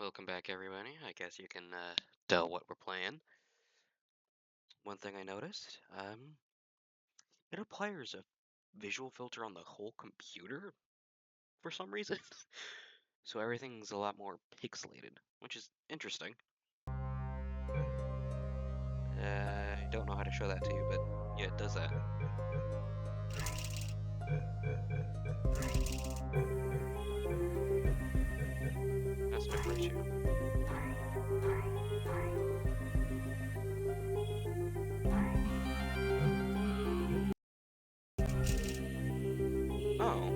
Welcome back, everybody. I guess you can tell what we're playing. One thing I noticed, it applies a visual filter on the whole computer for some reason. So everything's a lot more pixelated, which is interesting. I don't know how to show that to you, but yeah, it does that. Aspect ratio. Oh.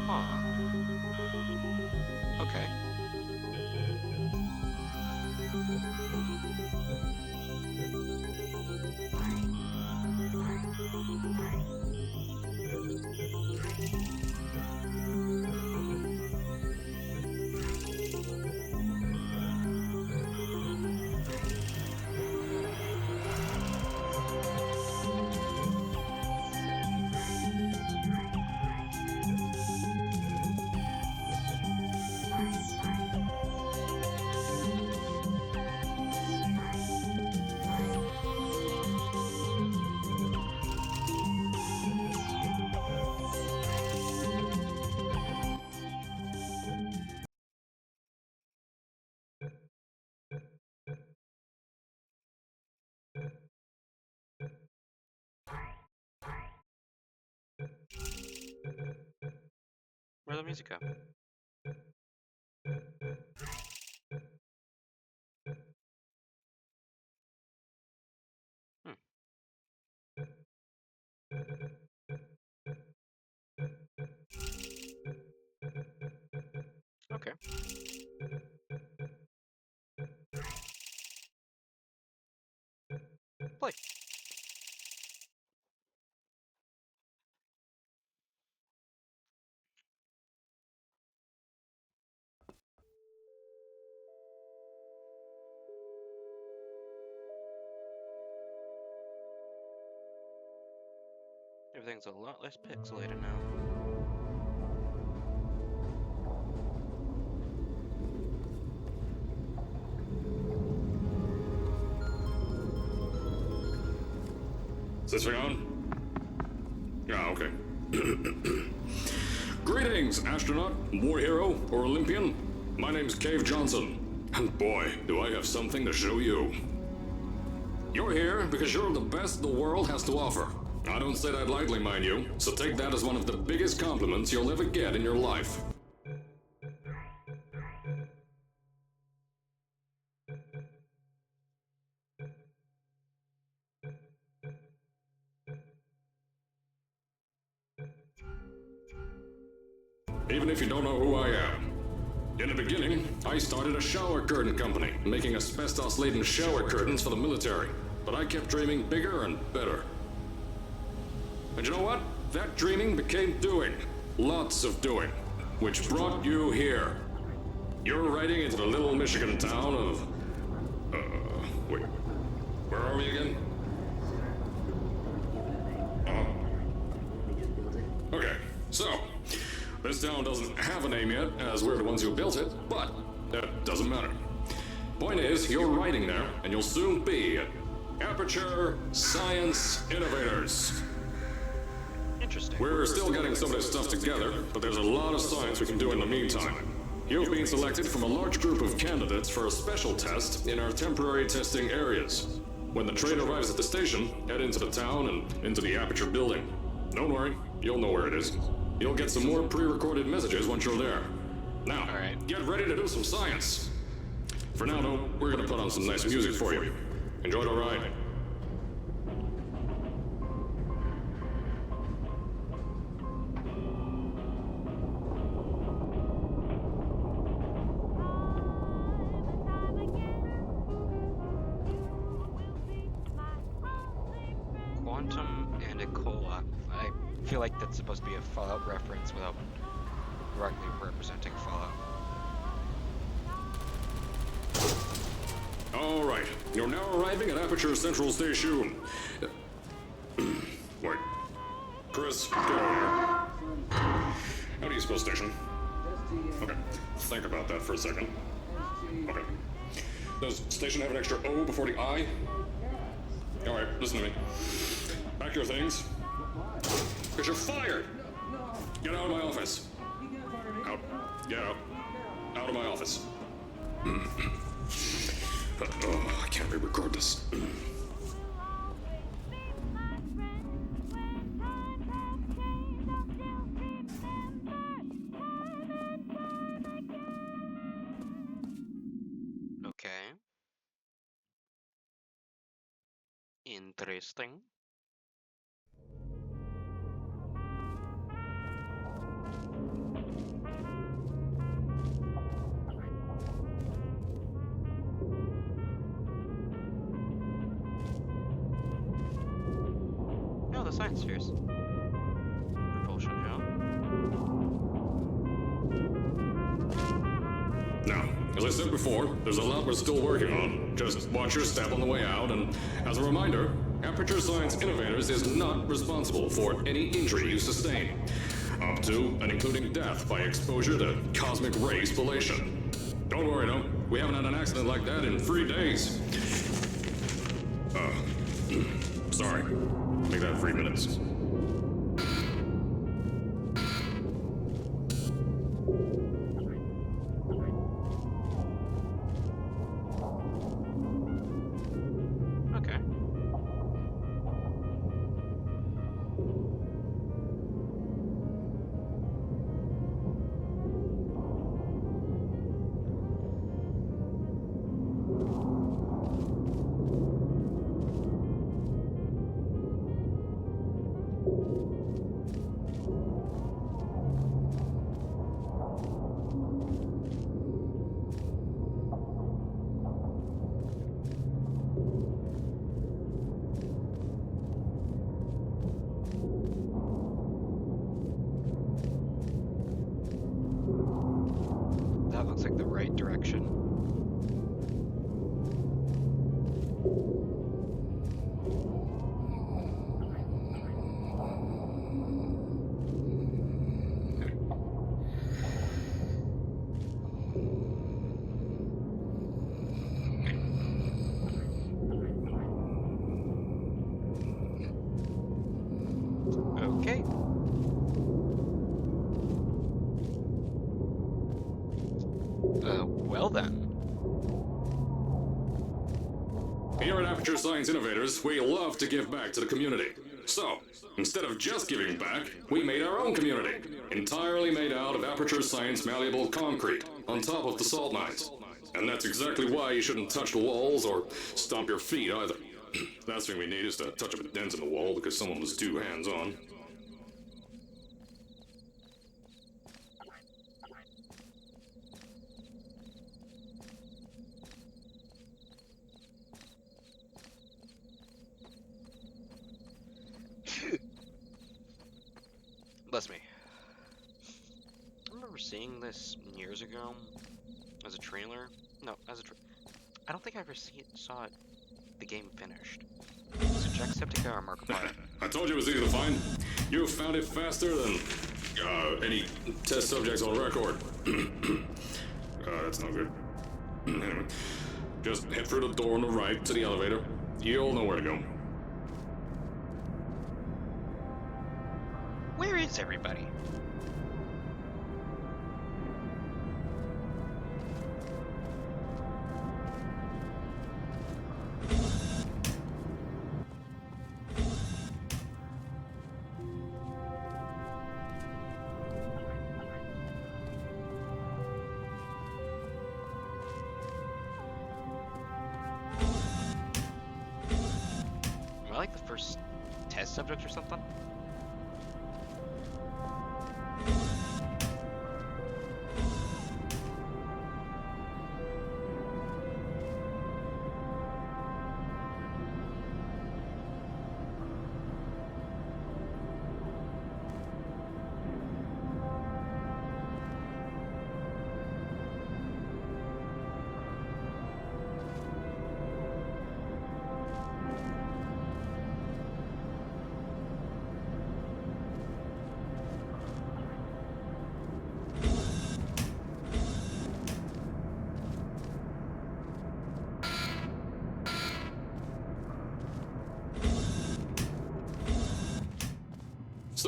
Huh. Okay. Where'd the music go? Hmm. Okay. Play. Everything's a lot less pixelated now. Is this thing on? Ah, okay. Greetings, astronaut, war hero, or Olympian. My name's Cave Johnson, and boy, do I have something to show you. You're here because you're the best the world has to offer. I don't say that lightly, mind you, so take that as one of the biggest compliments you'll ever get in your life. Even if you don't know who I am. In the beginning, I started a shower curtain company, making asbestos-laden shower curtains for the military. But I kept dreaming bigger and better. And you know what? That dreaming became doing. Lots of doing. Which brought you here. You're riding into the little Michigan town of... wait. Where are we again? Okay, so... this town doesn't have a name yet, as we're the ones who built it, but that doesn't matter. Point is, you're riding there, and you'll soon be at Aperture Science Innovators. Interesting. We're still getting some of this stuff together, but there's a lot of science we can do in the meantime. You've been selected from a large group of candidates for a special test in our temporary testing areas. When the train arrives at the station, head into the town and into the Aperture building. Don't worry, you'll know where it is. You'll get some more pre-recorded messages once you're there. Now, get ready to do some science. For now, though, we're gonna put on some nice music for you. Enjoy the ride. Time again. Quantum and Ecola. I feel like that's supposed to be a Fallout reference without directly representing Fallout. All right, you're now arriving at Aperture Central Station. Wait. Chris, get over here. How do you spell station? Okay, think about that for a second. Okay. Does station have an extra O before the I? All right, listen to me. Pack your things. Because you're fired! Get out of my office. Out. Get out. Out of my office. Oh, I can't re-record this. Okay. Interesting. Oh, the science spheres. Propulsion gel. Now, as I said before, there's a lot we're still working on. Just watch your step on the way out, and as a reminder, Aperture Science Innovators is not responsible for any injury you sustain, up to and including death by exposure to cosmic ray spallation. Don't worry, though. We haven't had an accident like that in 3 days. Sorry. Make that 3 minutes. Okay. That looks like the right direction. Okay. Well then. Here at Aperture Science Innovators, we love to give back to the community. So, instead of just giving back, we made our own community, entirely made out of Aperture Science malleable concrete, on top of the salt mines. And that's exactly why you shouldn't touch the walls or stomp your feet either. Last thing we need is to touch up a dent in the wall because someone was too hands-on. Bless me. I remember seeing this years ago as a trailer. No, as a I don't think I ever saw it, the game finished. Was it Jacksepticeye or Markiplier? I told you it was easy to find. You found it faster than any test subjects on record. That's not good. Anyway, just head through the door on the right to the elevator. You'll know where to go. Where is everybody? Am I like the first test subject or something?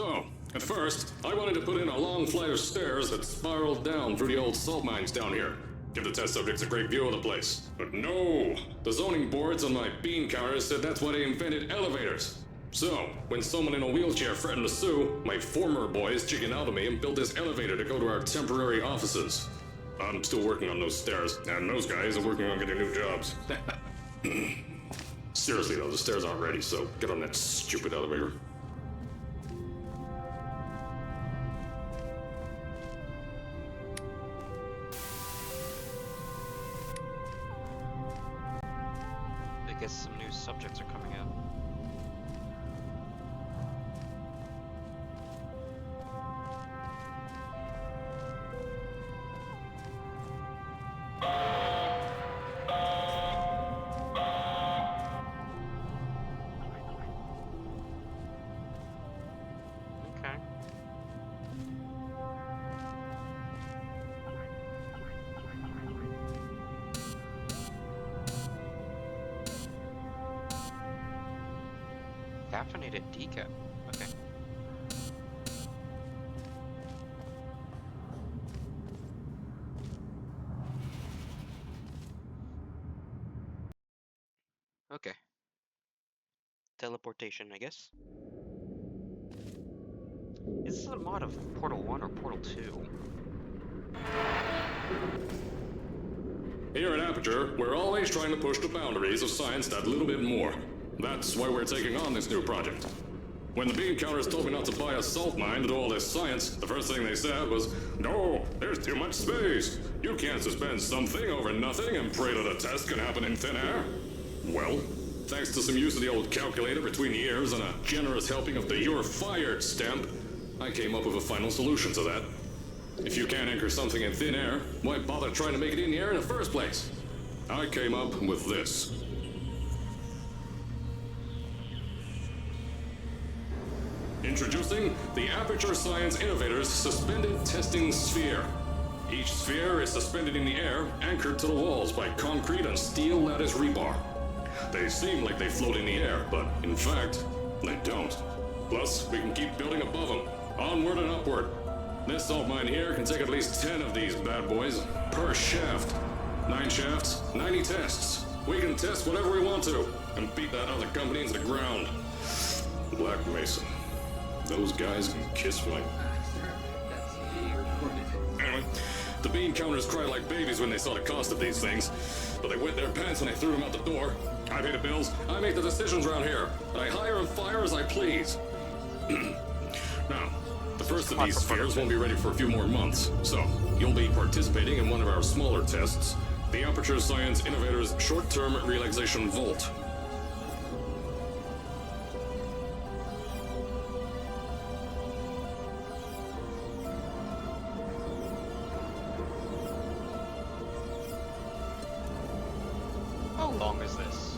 So, at first, I wanted to put in a long flight of stairs that spiraled down through the old salt mines down here. Give the test subjects a great view of the place. But no! The zoning boards on my bean counters said that's why they invented elevators. So, when someone in a wheelchair threatened to sue, my former boys chickened out of me and built this elevator to go to our temporary offices. I'm still working on those stairs, and those guys are working on getting new jobs. Seriously though, the stairs aren't ready, so get on that stupid elevator. I guess some new subjects are coming out. Okay. Caffeinated decaf. Okay. Okay. Teleportation, I guess. Is this a mod of Portal 1 or Portal 2? Here at Aperture, we're always trying to push the boundaries of science that little bit more. That's why we're taking on this new project. When the bean counters told me not to buy a salt mine to do all this science, the first thing they said was, "No, there's too much space. You can't suspend something over nothing and pray that a test can happen in thin air." Well, thanks to some use of the old calculator between the ears and a generous helping of the "you're fired" stamp, I came up with a final solution to that. If you can't anchor something in thin air, why bother trying to make it in the air in the first place? I came up with this. Introducing the Aperture Science Innovators Suspended Testing Sphere. Each sphere is suspended in the air, anchored to the walls by concrete and steel lattice rebar. They seem like they float in the air, but in fact, they don't. Plus, we can keep building above them, onward and upward. This salt mine here can take at least 10 of these bad boys per shaft. 9 shafts, 90 tests. We can test whatever we want to and beat that other company into the ground. Black Mesa. Those guys can kiss my... Anyway, the bean counters cried like babies when they saw the cost of these things. But they wet their pants and they threw them out the door. I pay the bills, I make the decisions around here. And I hire and fire as I please. Now, the first of these spheres won't be ready for a few more months. So, you'll be participating in one of our smaller tests. The Aperture Science Innovators Short-Term Relaxation Vault. How long is this?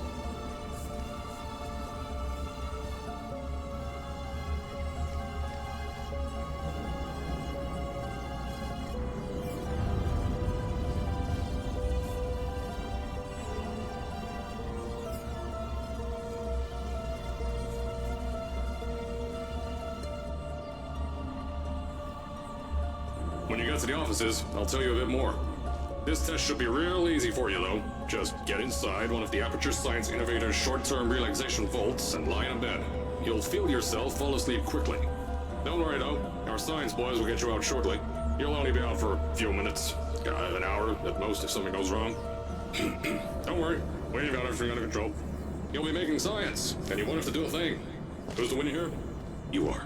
When you get to the offices, I'll tell you a bit more. This test should be real easy for you, though. Just get inside one of the Aperture Science Innovators short-term relaxation vaults and lie in a bed. You'll feel yourself fall asleep quickly. Don't worry, though. Our science boys will get you out shortly. You'll only be out for a few minutes. An hour at most if something goes wrong. Don't worry. We've got everything under control. You'll be making science, and you won't have to do a thing. Who's the winner here? You are.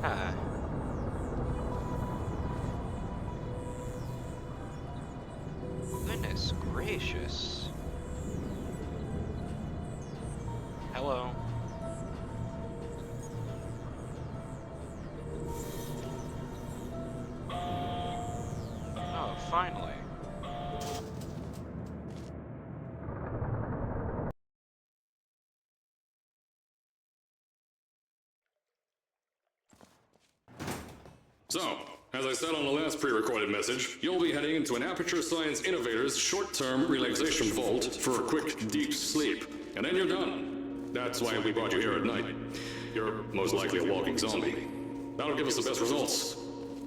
Ah. Goodness gracious. Hello. Oh, finally. So, As I said on the last pre-recorded message, you'll be heading into an Aperture Science Innovators short-term relaxation vault for a quick, deep sleep. And then you're done. That's why we brought you here at night. You're most likely a walking zombie. That'll give us the best results.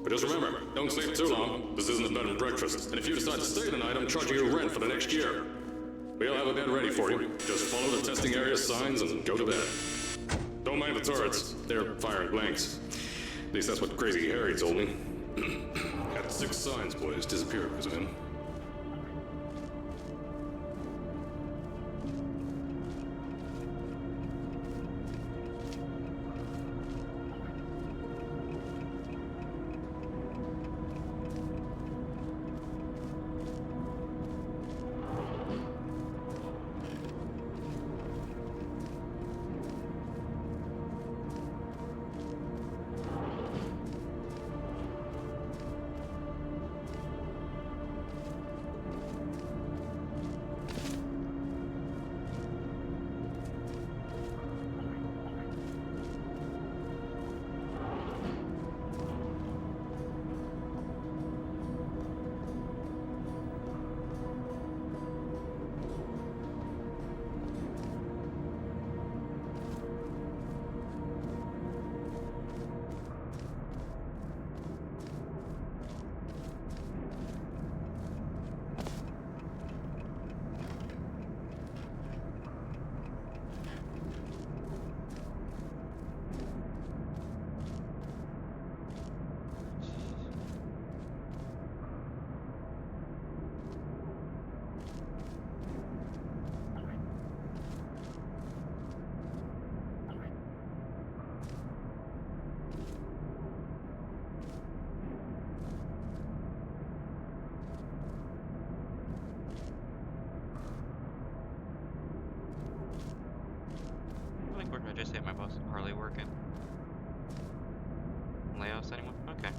But just remember, don't sleep too long. This isn't a bed and breakfast. And if you decide to stay tonight, I'm charging you rent for the next year. We'll have a bed ready for you. Just follow the testing area signs and go to bed. Don't mind the turrets. They're firing blanks. At least that's what Crazy Harry told me. Had 6 signs, boys, disappear because of him. I just hit my boss. Harley working. Layouts, anyone? Okay.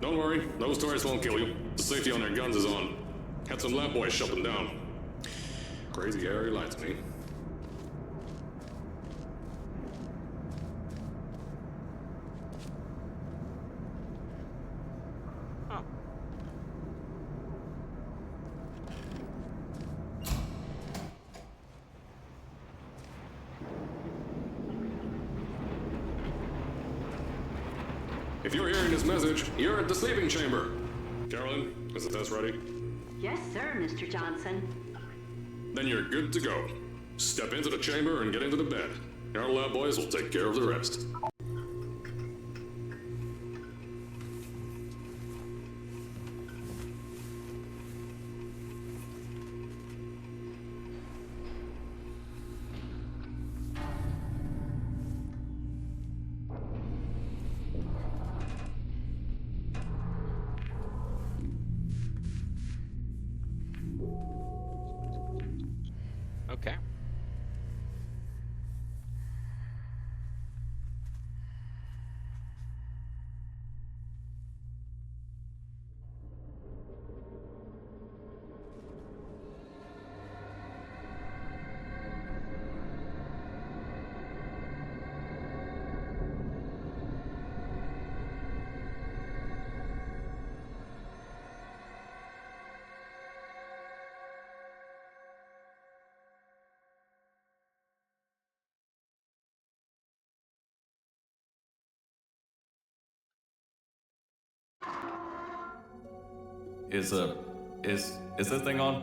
Don't worry, those turrets won't kill you. The safety on their guns is on. Had some lab boys shut them down. Crazy Harry lied to me. Huh. If you're hearing this message, you're at the sleeping chamber. Carolyn, is the test ready? Yes, sir, Mr. Johnson. Then you're good to go. Step into the chamber and get into the bed. Our lab boys will take care of the rest. Okay. Is this thing on?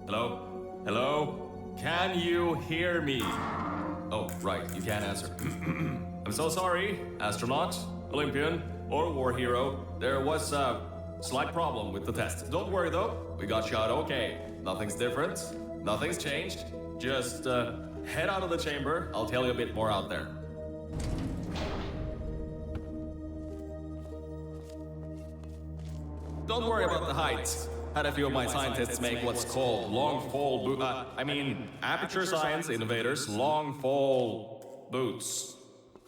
Hello? Hello? Can you hear me? Oh, right, you can't answer. I'm so sorry, astronaut, Olympian, or war hero. There was a slight problem with the test. Don't worry though, we got shot okay. Nothing's different, nothing's changed. Just head out of the chamber, I'll tell you a bit more out there. Don't worry about the height. Had a few of my scientists make what's called long fall aperture science innovators long fall boots.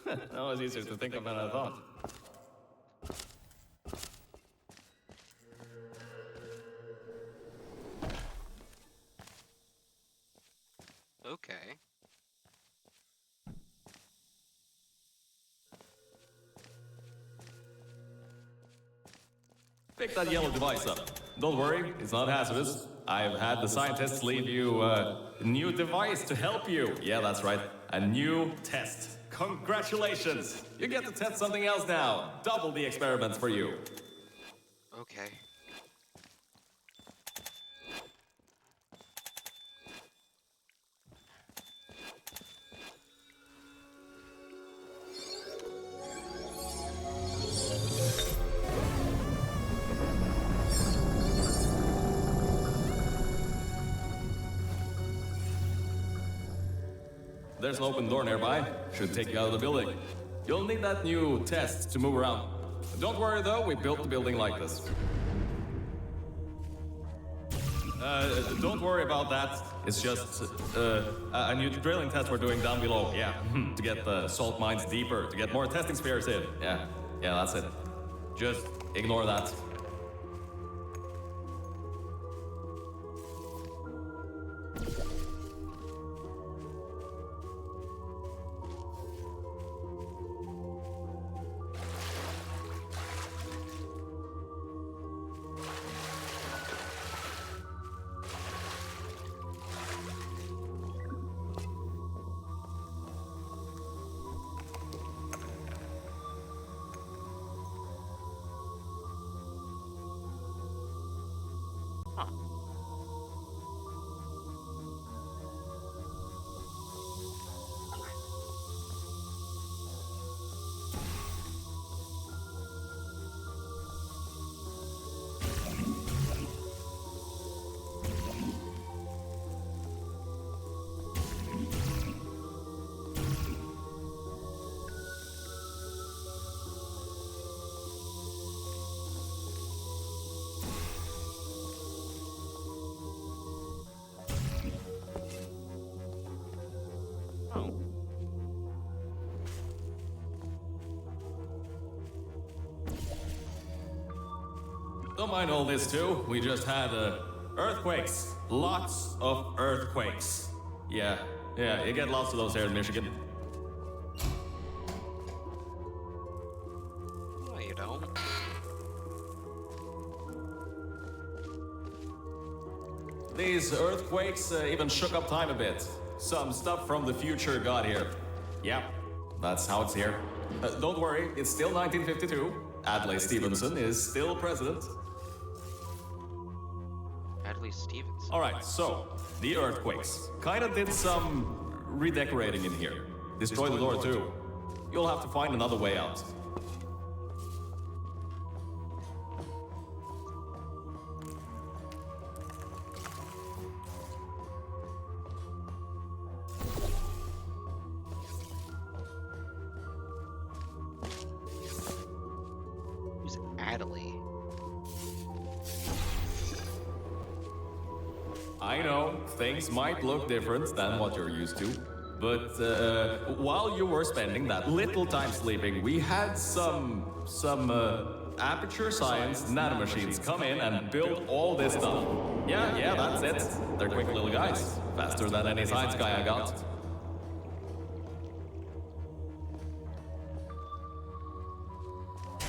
That was easier to think of than I thought. Okay. Pick that yellow device up. Don't worry, it's not hazardous. I've had the scientists leave you a new device to help you. Yeah, that's right. A new test. Congratulations! You get to test something else now. Double the experiments for you. Okay. There's an open door nearby. Should take you out of the building. You'll need that new test to move around. Don't worry though, we built the building like this. Don't worry about that. It's just a new drilling test we're doing down below. Yeah, to get the salt mines deeper, to get more testing spheres in. Yeah, that's it. Just ignore that. Don't mind all this too. We just had earthquakes. Lots of earthquakes. Yeah, you get lots of those here in Michigan. No, you don't. These earthquakes even shook up time a bit. Some stuff from the future got here. Yeah, that's how it's here. Don't worry, it's still 1952. Adlai Stevenson is still president. Adlai Stevenson. Alright, so, the earthquakes. Kinda did some redecorating in here. Destroyed the door too. You'll have to find another way out. Who's Adlai? I know, things might look different than what you're used to. But while you were spending that little time sleeping, we had some aperture science nanomachines come in and build all this stuff. Yeah, that's it. They're quick little guys. Faster than any science guy I got.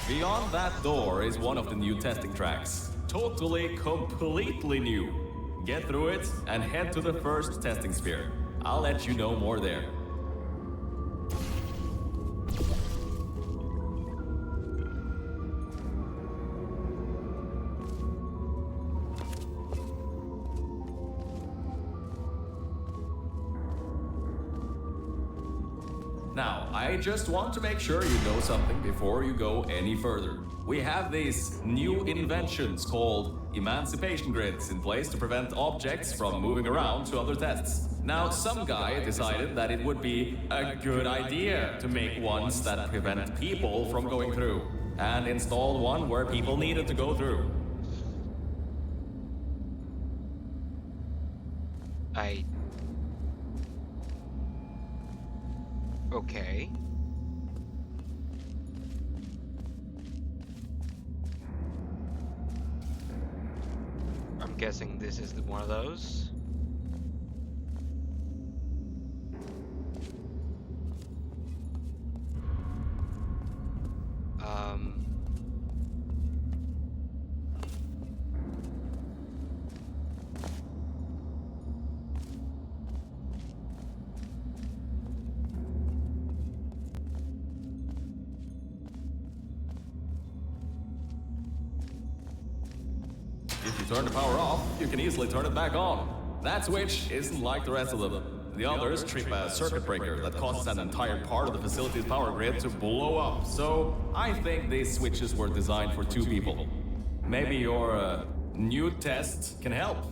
Beyond that door is one of the new testing tracks. Totally, completely new. Get through it and head to the first testing sphere. I'll let you know more there. Now, I just want to make sure you know something before you go any further. We have these new inventions called emancipation grids in place to prevent objects from moving around to other tests. Now, some guy decided that it would be a good idea to make ones that prevent people from going through, and installed one where people needed to go through. Okay. I'm guessing this is one of those. If you turn the power off, you can easily turn it back on. That switch isn't like the rest of them. The others trip a circuit breaker that causes an entire part of the facility's power grid to blow up. So I think these switches were designed for 2 people. Maybe your new test can help.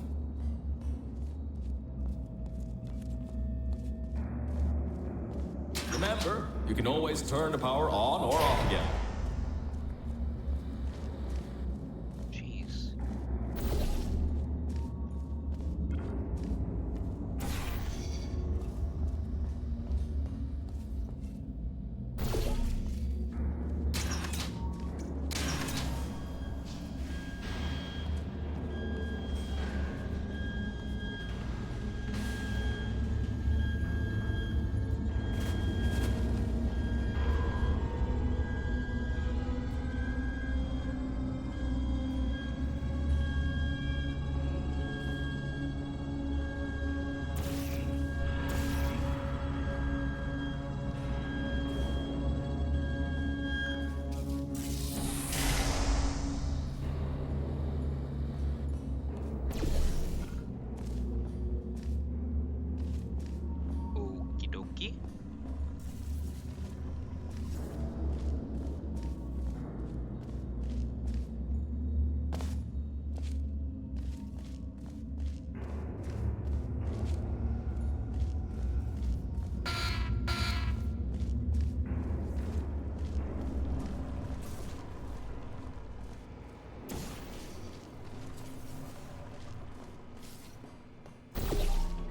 Remember, you can always turn the power on or off again. Jeez. Okie dokie.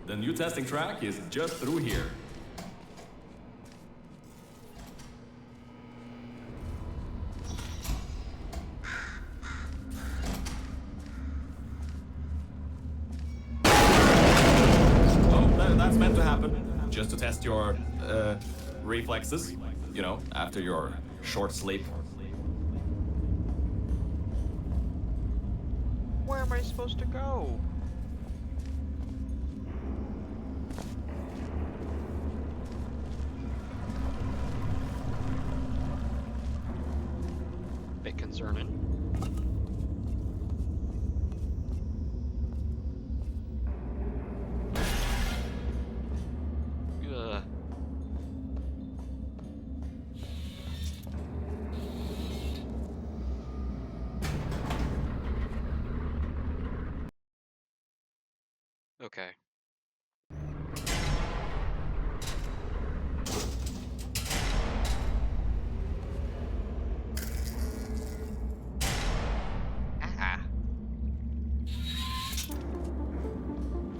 The new testing track is just through here. Oh, that's meant to happen. Just to test your, reflexes. You know, after your short sleep. Where am I supposed to go? Bit concerning. Ugh. Okay. Ah.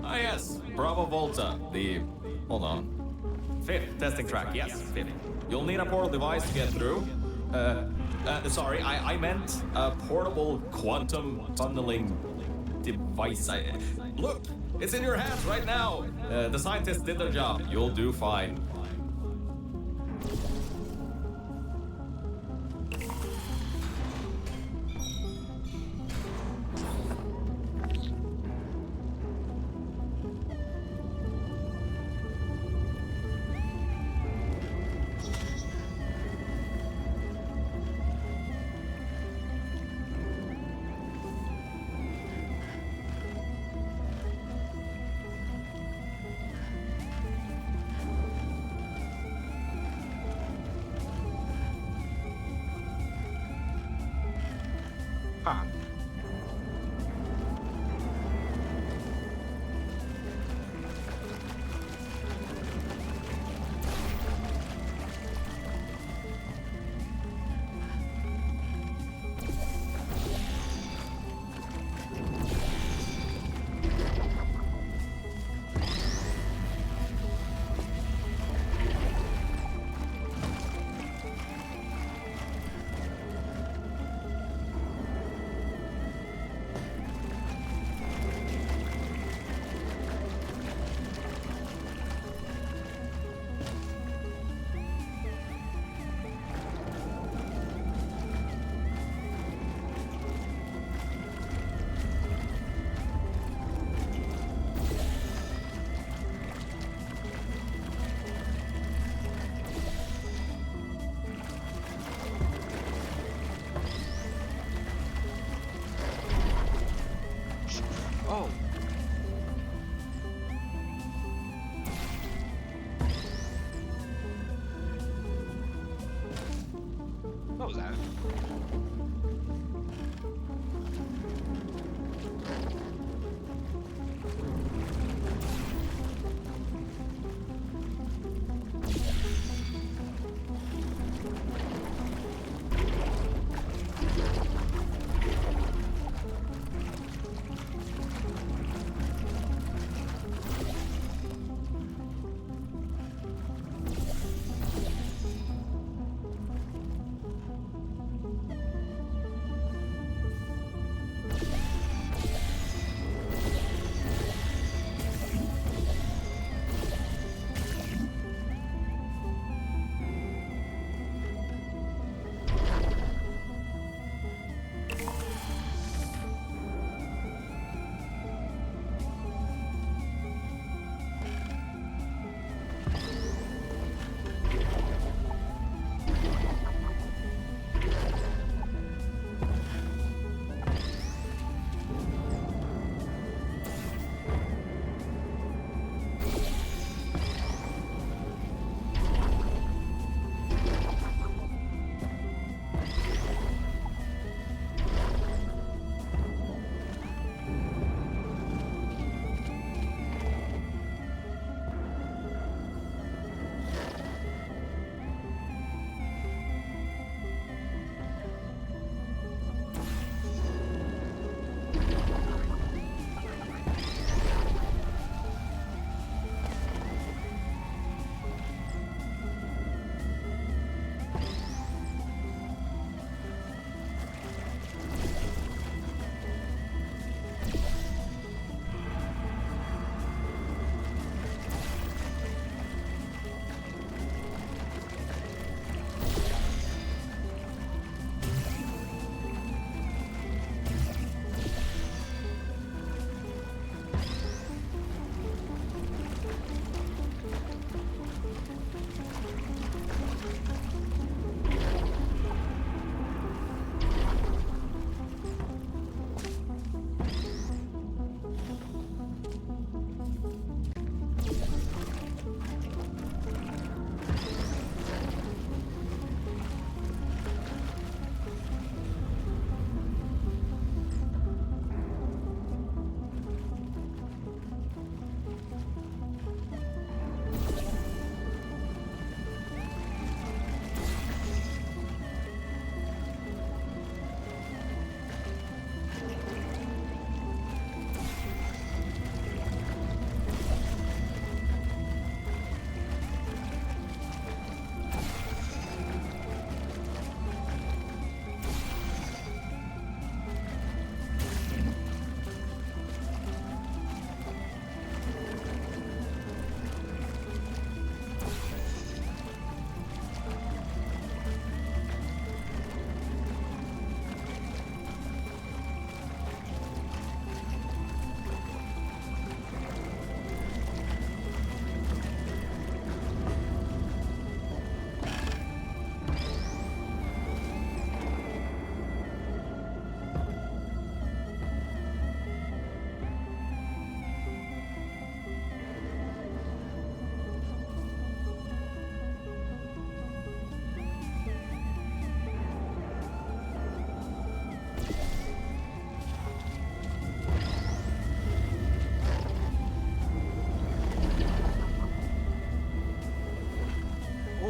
Ah, yes, Bravo Volta, the... hold on. 5th testing track, yes, 5th. You'll need a portal device to get through. Sorry, I meant a portable quantum tunneling device. Look, it's in your hands right now. The scientists did their job. You'll do fine. Huh.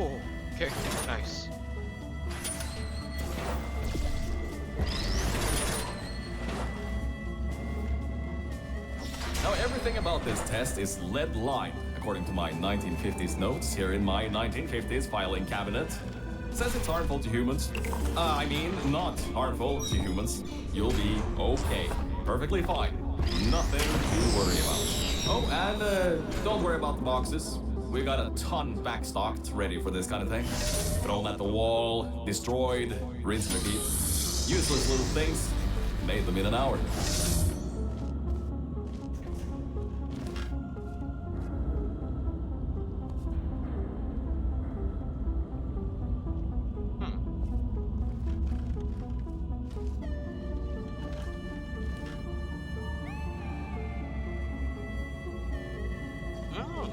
Oh, okay, nice. Now, everything about this test is lead line, according to my 1950s notes here in my 1950s filing cabinet. Says it's harmful to humans. I mean, not harmful to humans. You'll be okay. Perfectly fine. Nothing to worry about. Oh, and don't worry about the boxes. We got a ton backstocked, ready for this kind of thing. Thrown at the wall, destroyed, rinse and repeat. Useless little things. Made them in an hour. Oh.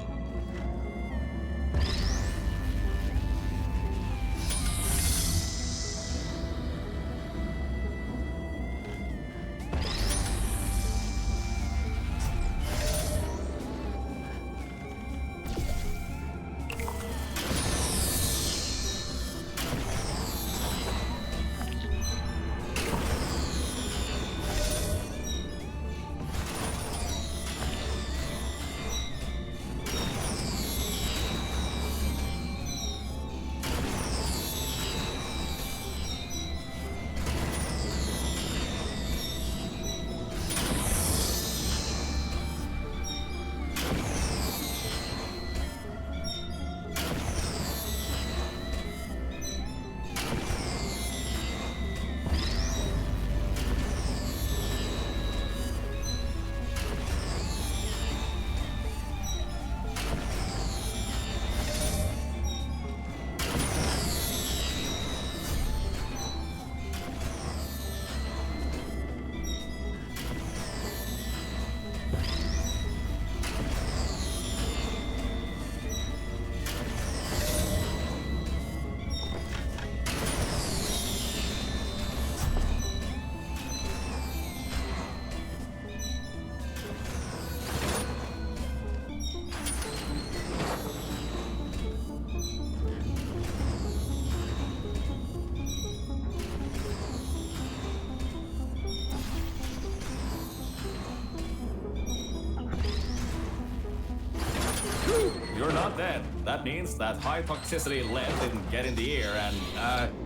You're not dead. That means that high toxicity lead didn't get in the air and,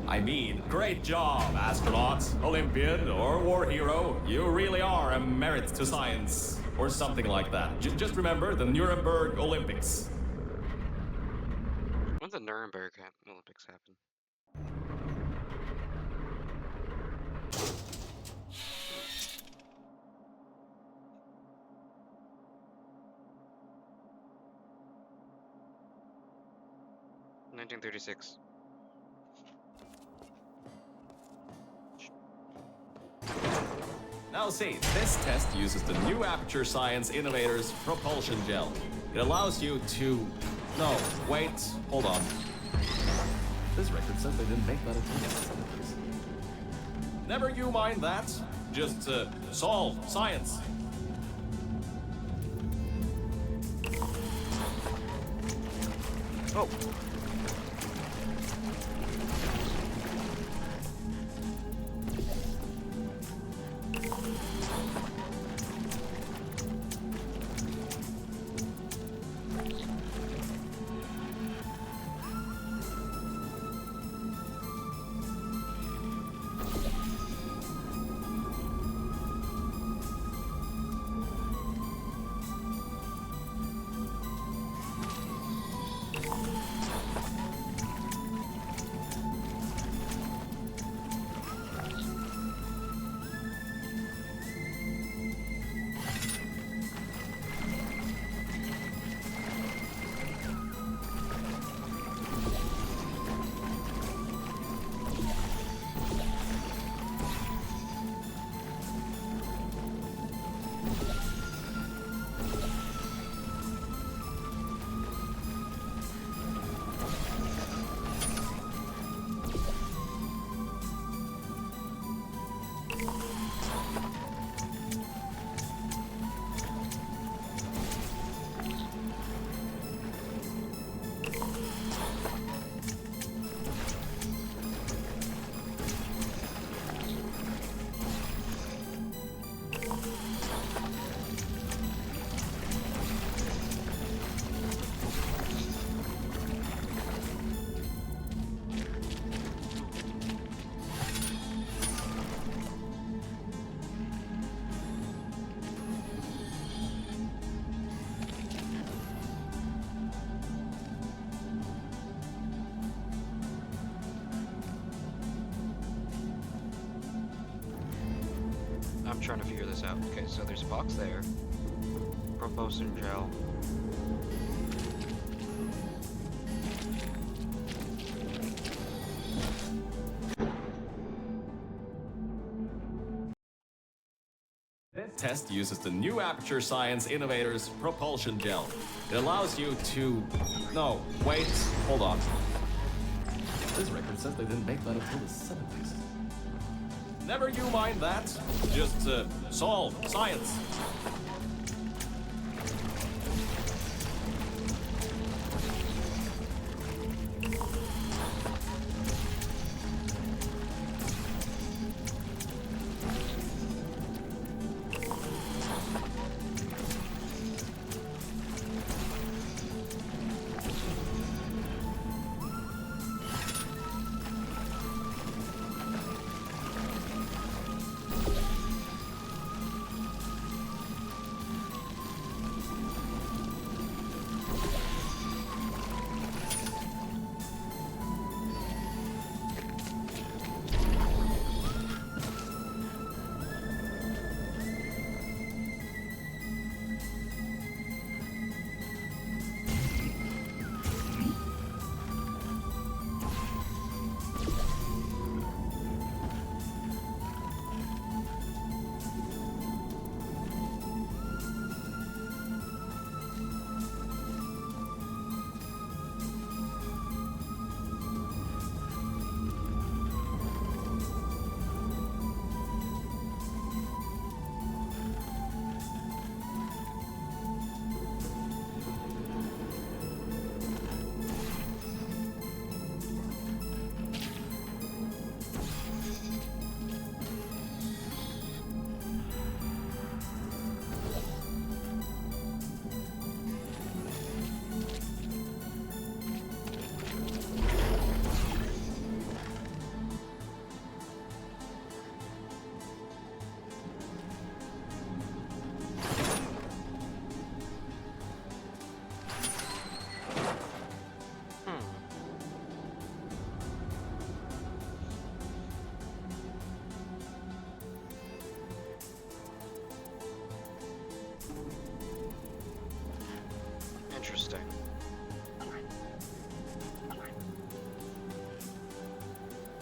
I mean, great job, astronaut, Olympian, or war hero. You really are a merit to science. Or something like that. Just remember the Nuremberg Olympics. When the Nuremberg Olympics happen? (1936). Now see, this test uses the new Aperture Science Innovators Propulsion Gel. It allows you to... No, wait, hold on. This record says they didn't make that until yesterday. Never you mind that. Just, solve science. Oh. I'm trying to figure this out. Okay, so there's a box there. Propulsion gel. This test uses the new Aperture Science Innovators propulsion gel. It allows you to... No, wait, hold on. This record says they didn't make that until the 70s. Never you mind that. Just solve science. Interesting.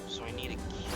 So I need a key.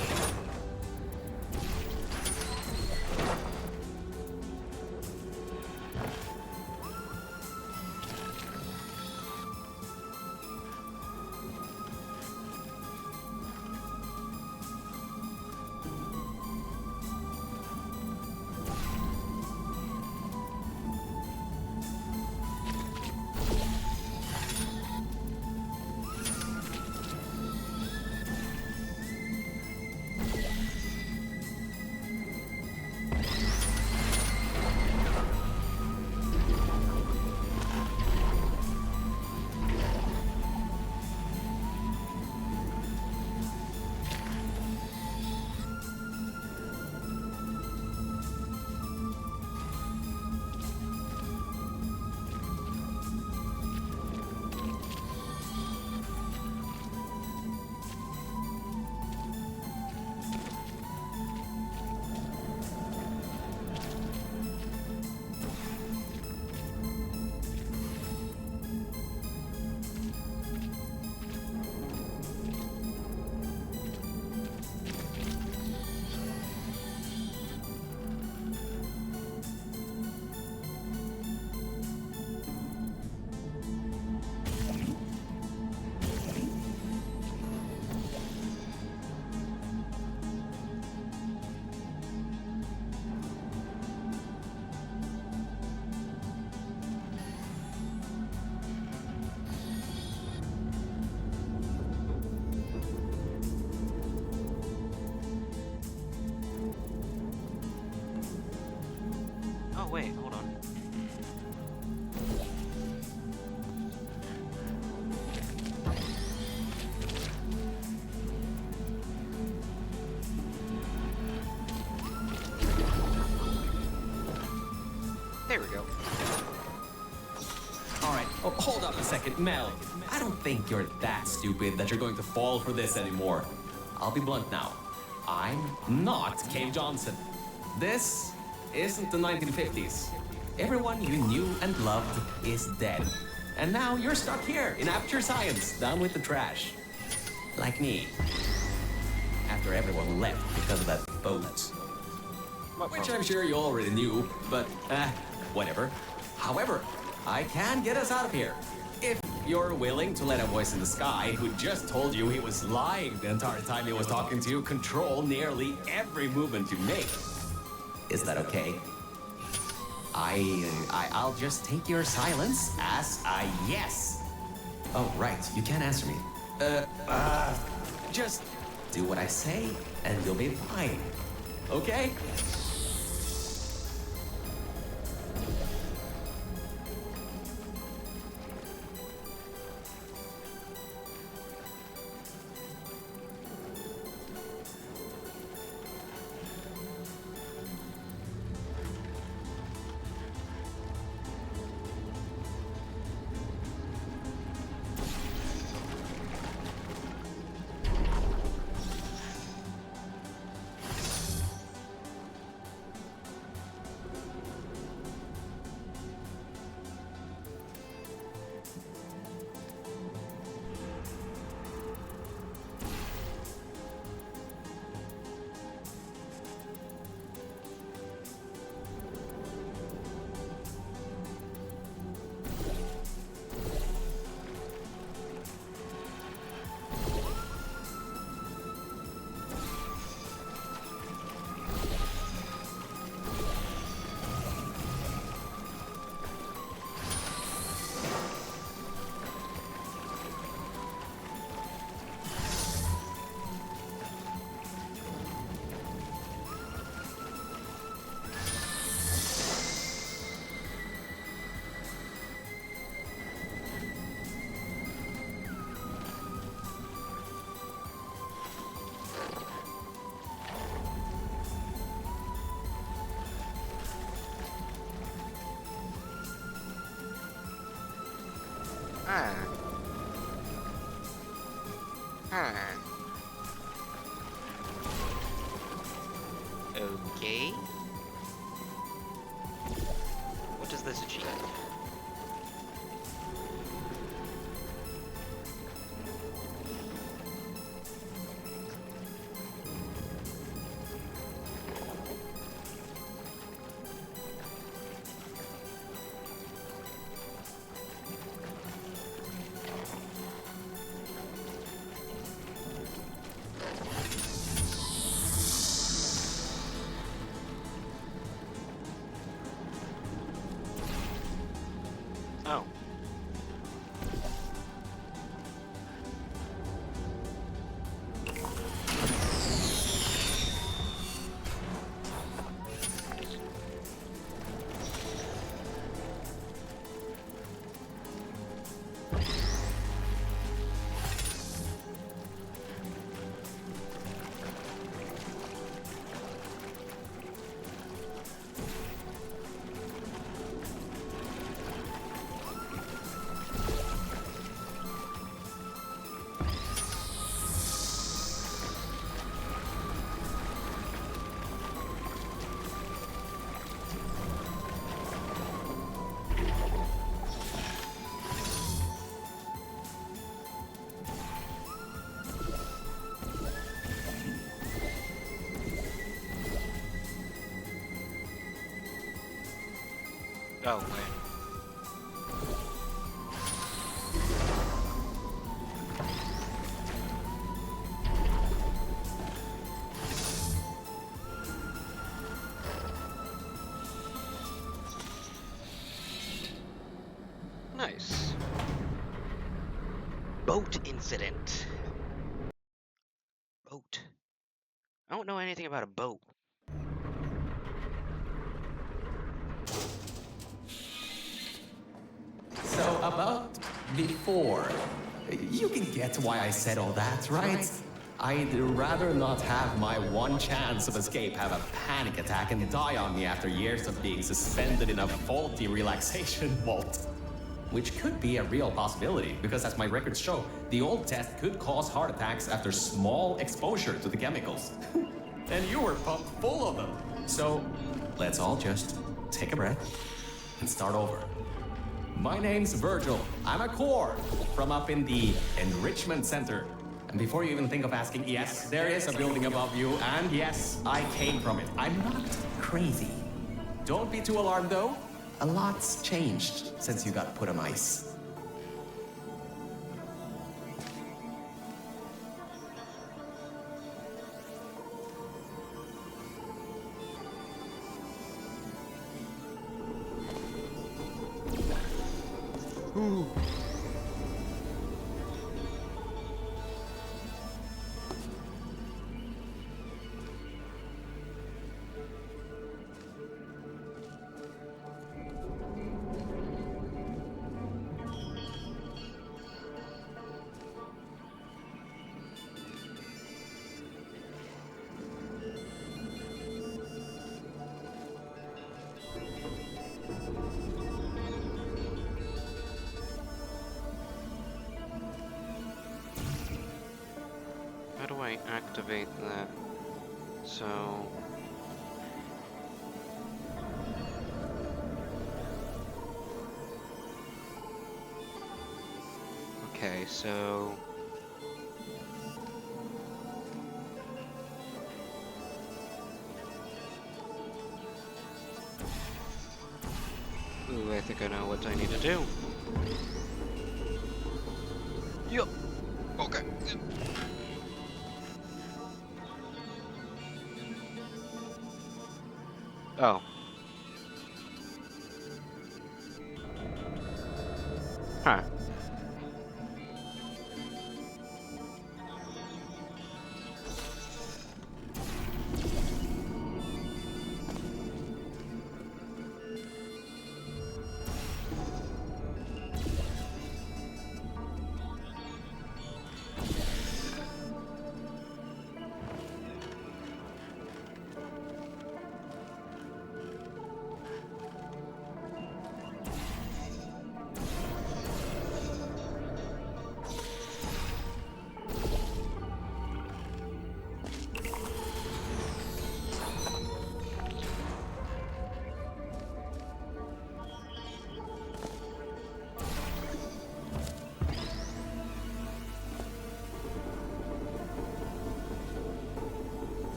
Oh wait, hold on. There we go. All right, oh, hold up a second, Mel. I don't think you're that stupid that you're going to fall for this anymore. I'll be blunt now. I'm not Cave Johnson. This isn't the 1950s. Everyone you knew and loved is dead. And now you're stuck here in Aperture Science, down with the trash. Like me. After everyone left because of that boat. Which I'm sure you already knew, but whatever. However, I can get us out of here. If you're willing to let a voice in the sky who just told you he was lying the entire time he was talking to you control nearly every movement you make. Is that okay? I'll just take your silence as a yes. Oh, right, you can't answer me. Just do what I say and you'll be fine. Okay? Okay. What does this achieve? Oh. Oh, wait. Nice. Boat incident. Boat. I don't know anything about a boat. So about before, you can get why I said all that, right? I'd rather not have my one chance of escape have a panic attack and die on me after years of being suspended in a faulty relaxation vault. Which could be a real possibility, because as my records show, the old test could cause heart attacks after small exposure to the chemicals. And you were pumped full of them. So, let's all just take a breath and start over. My name's Virgil. I'm a core from up in the Enrichment Center. And before you even think of asking, yes, there is a building above you, and yes, I came from it. I'm not crazy. Don't be too alarmed, though. A lot's changed since you got put on ice. How do I activate that? So... Okay, so... Ooh, I think I know what I need to do. Yup. Okay. Oh. Huh.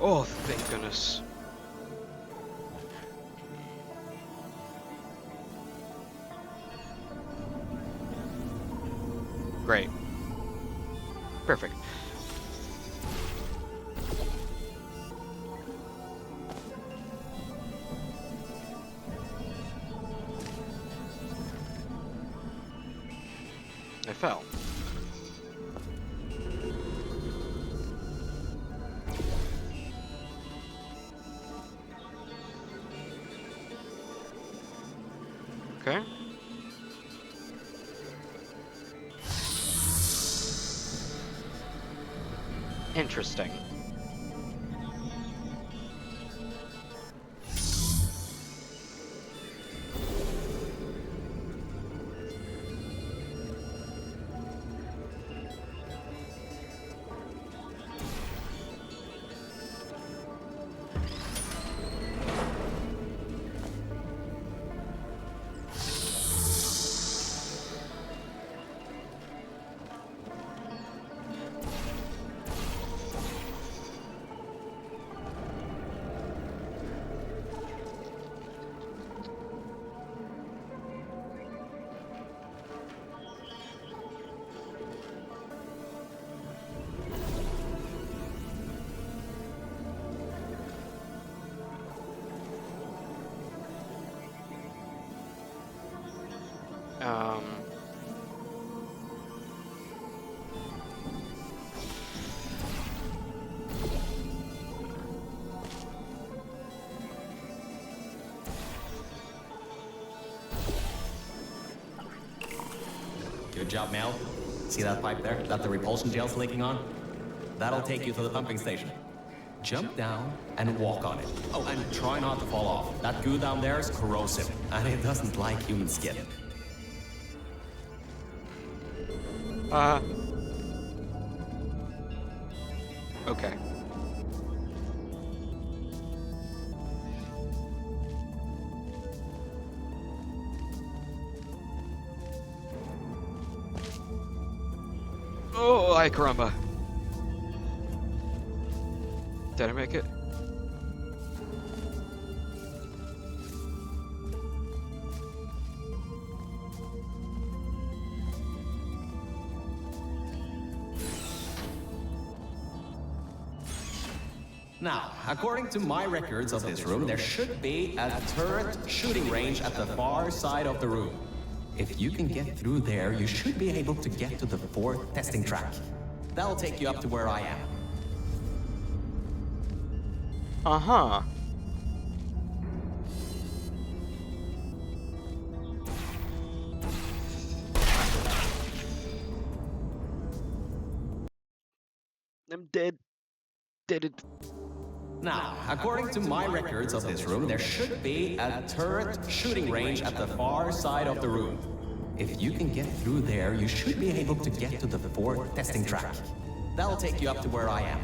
Oh, thank goodness. Great. Perfect. I fell. Okay. Interesting. Good job, Mel. See that pipe there that the repulsion gel's leaking on? That'll take you to the pumping station. Jump down and walk on it. Oh, and try not to fall off. That goo down there is corrosive, and it doesn't like human skin. Okay. Oh, ay caramba. Did I make it? Now, according to my records of this room, there should be a turret shooting range at the far side of the room. If you can get through there, you should be able to get to the fourth testing track. That'll take you up to where I am. Uh-huh. I'm dead. Dead. Now, according to my records of this room, there should be a turret shooting range at the far side of the room. If you can get through there, you should be able to get to the fourth testing track. That'll take you up to where I am.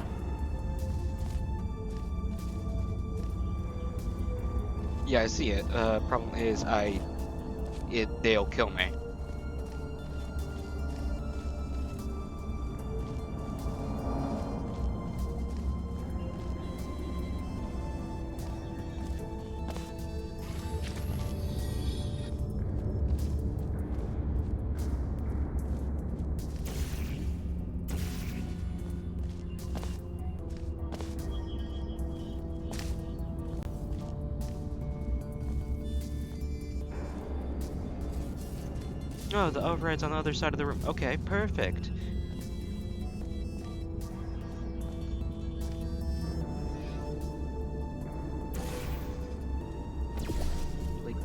Yeah, I see it. Problem is, they'll kill me. Oh, the override's on the other side of the room. Okay, perfect. Like...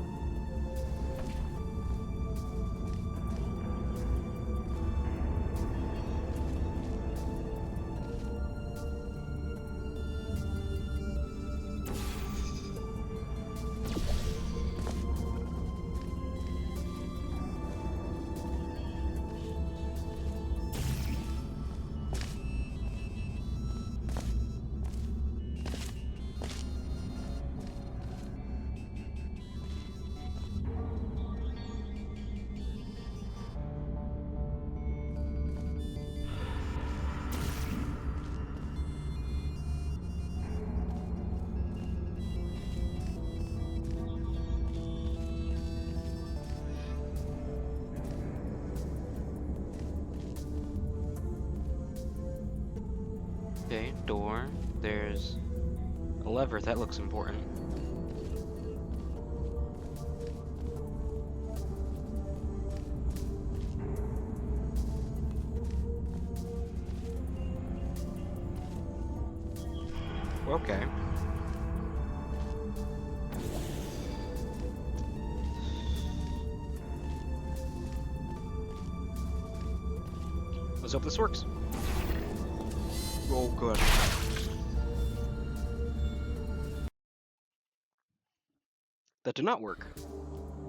Okay, door. There's a lever. That looks important. Okay. Let's hope this works. Oh, good. That did not work.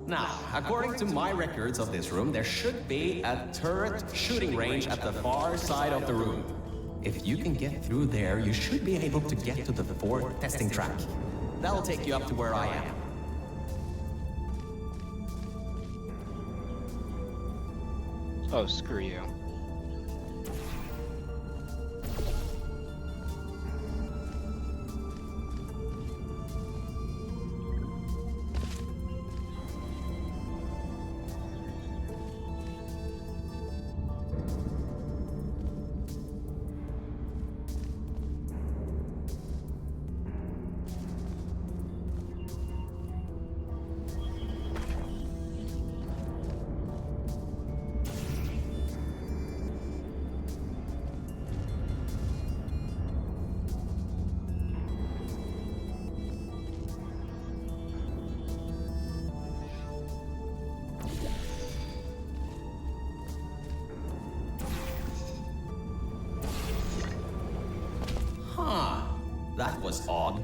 Now, according to my records of this room, there should be a turret shooting range at the far side of the room. If you can get through there, you should be able to get to the fourth testing track. That'll take you up to where I am. Oh, screw you. was odd.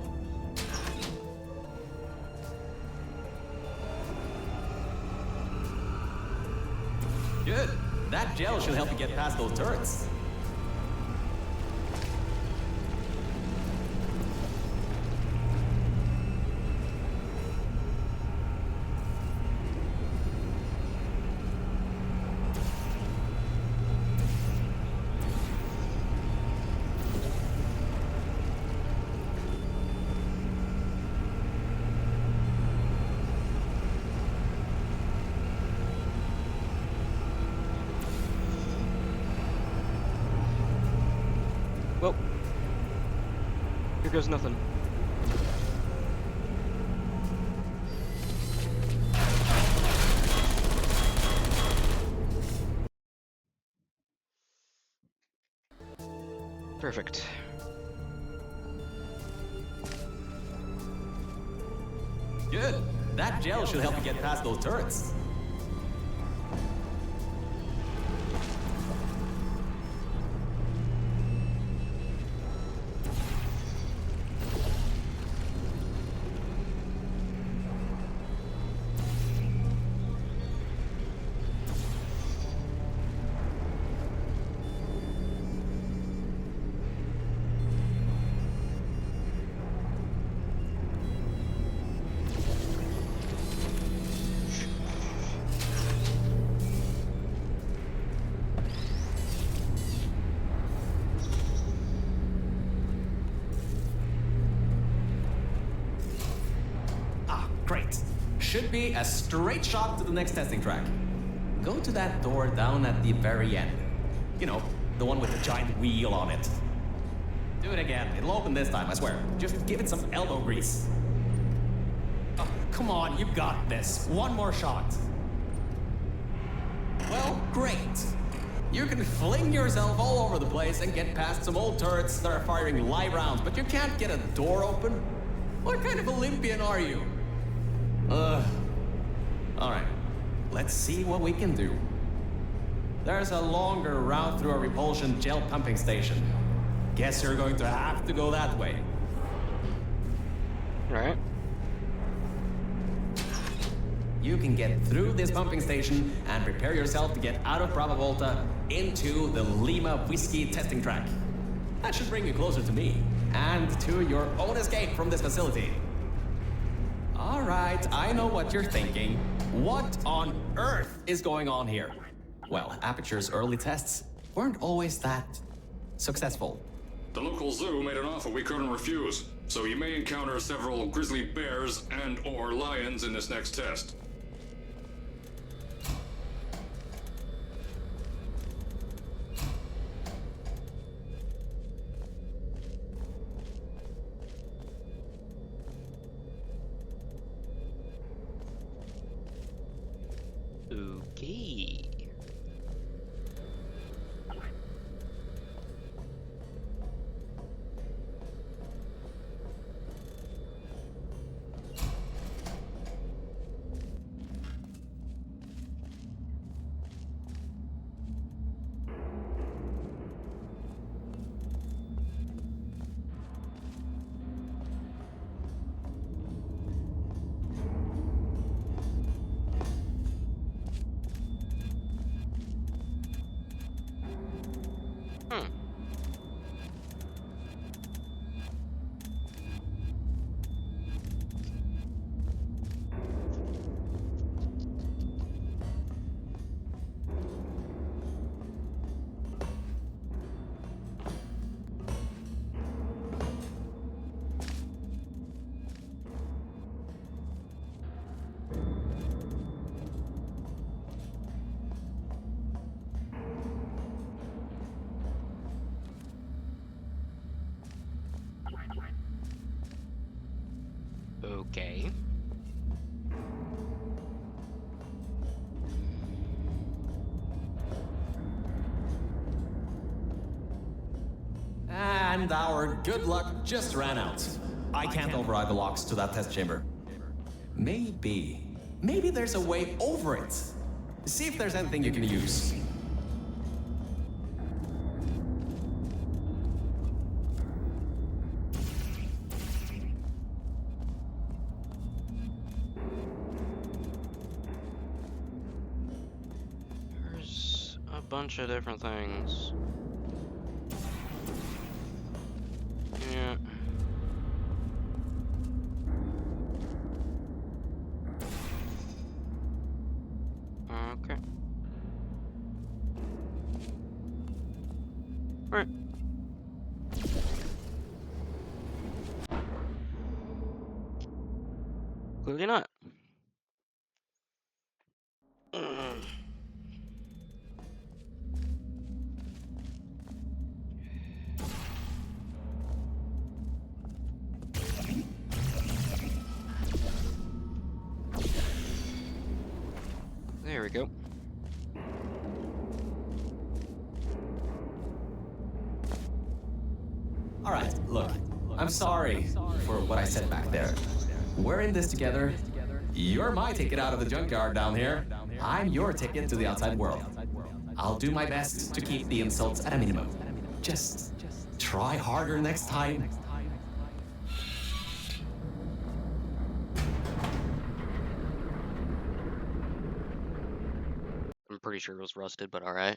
Good. That gel should help you get past those turrets. Well, here goes nothing. Perfect. Good. That gel should help you get past those turrets. Great. Should be a straight shot to the next testing track. Go to that door down at the very end. You know, the one with the giant wheel on it. Do it again. It'll open this time, I swear. Just give it some elbow grease. Oh, come on, you've got this. One more shot. Well, great. You can fling yourself all over the place and get past some old turrets that are firing live rounds, but you can't get a door open? What kind of Olympian are you? Alright. Let's see what we can do. There's a longer route through a repulsion gel pumping station. Guess you're going to have to go that way. Right. You can get through this pumping station and prepare yourself to get out of Bravo Volta into the Lima Whiskey testing track. That should bring you closer to me and to your own escape from this facility. All right, I know what you're thinking. What on earth is going on here? Well, Aperture's early tests weren't always that successful. The local zoo made an offer we couldn't refuse, so you may encounter several grizzly bears and/or lions in this next test. Okay. Okay. And our good luck just ran out. I can't override the locks to that test chamber. Maybe there's a way over it. See if there's anything you can use. bunch of different things. Yeah. Okay. Alright. Clearly not. There we go. All right, look, I'm sorry for what I said back there. We're in this together. You're my ticket out of the junkyard down here. I'm your ticket to the outside world. I'll do my best to keep the insults at a minimum. Just try harder next time. I'm pretty sure it was rusted, but alright.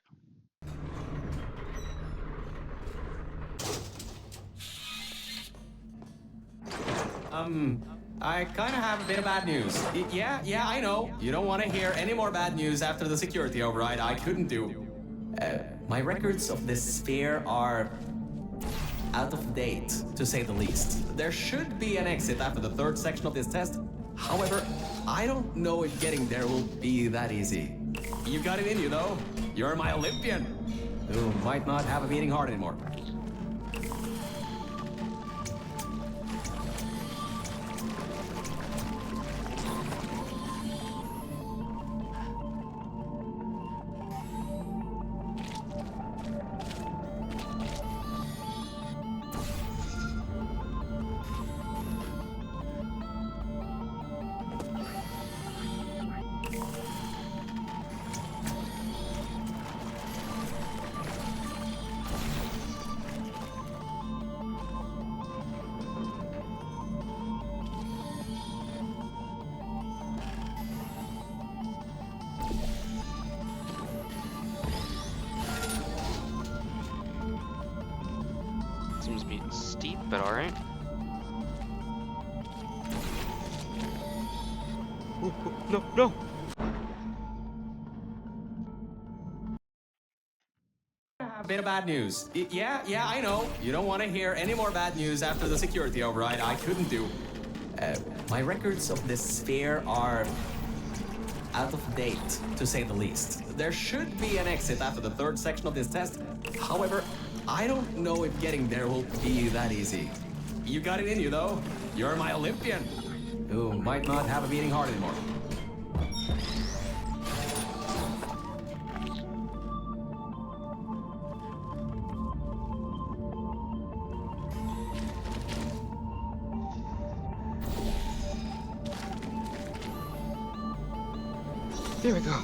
I kind of have a bit of bad news. Yeah, I know. You don't want to hear any more bad news after the security override I couldn't do. My records of this sphere are out of date, to say the least. There should be an exit after the third section of this test. However, I don't know if getting there will be that easy. You got it in you, though. You're my Olympian, who might not have a beating heart anymore. Seems to be steep, but alright. No, no! A bit of bad news. Yeah, I know. You don't want to hear any more bad news after the security override I couldn't do. My records of this sphere are out of date, to say the least. There should be an exit after the third section of this test. However, I don't know if getting there will be that easy. You got it in you, though. You're my Olympian, who might not have a beating heart anymore. There we go.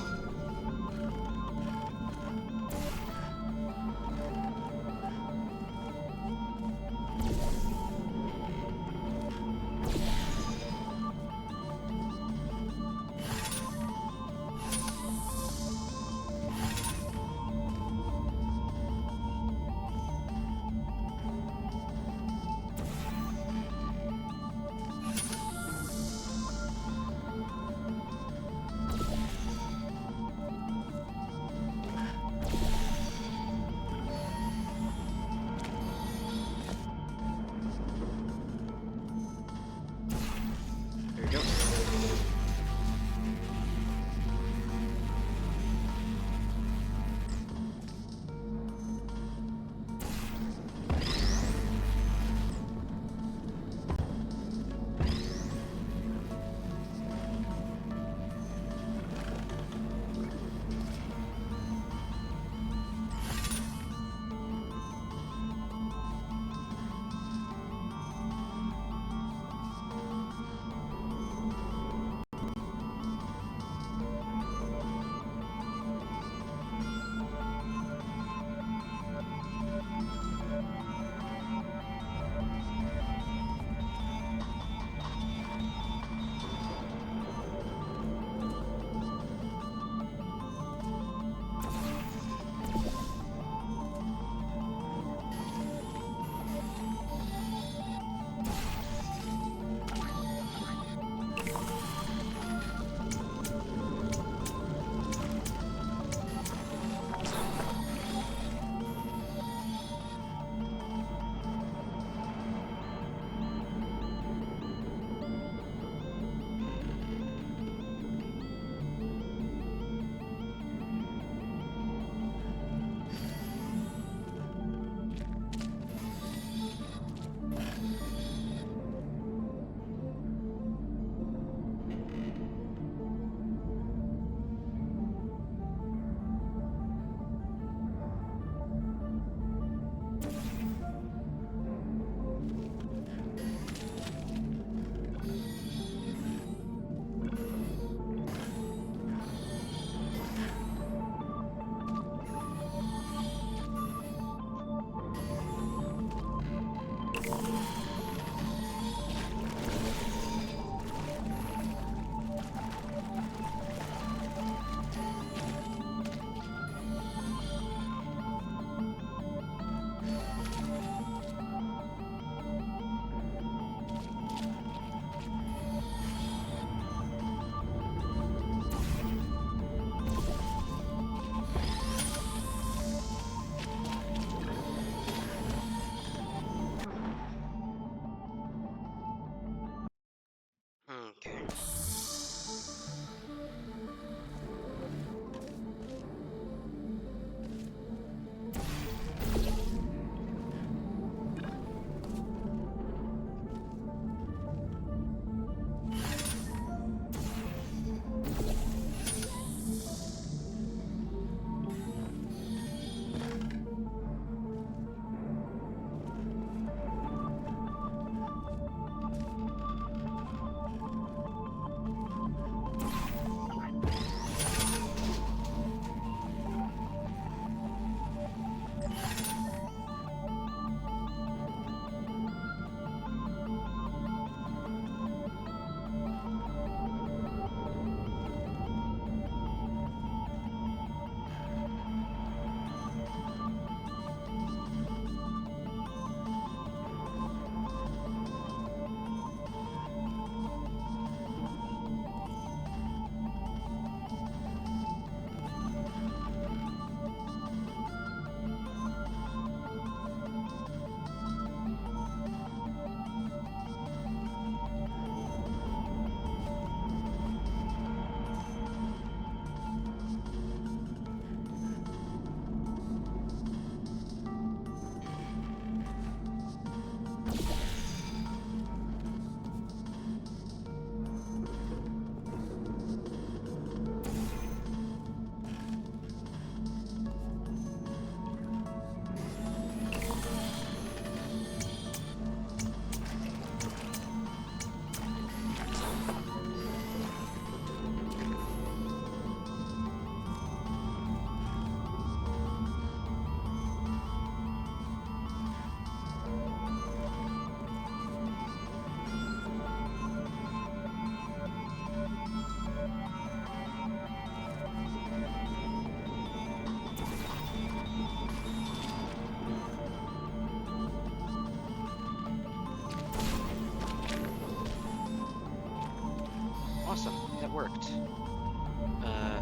Uh,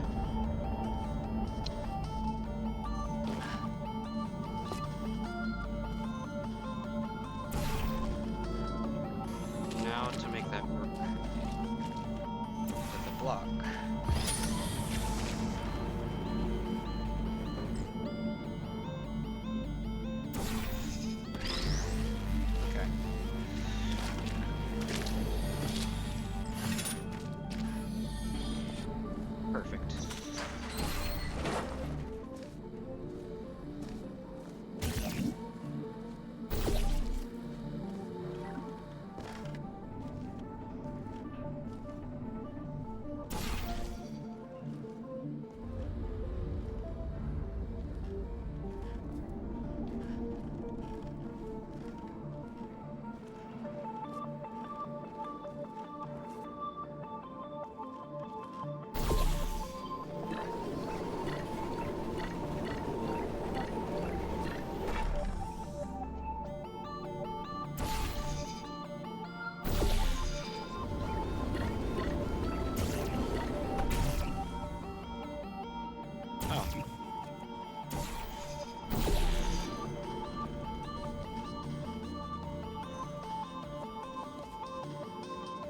now to make that work with the block. Okay. Perfect. Oh.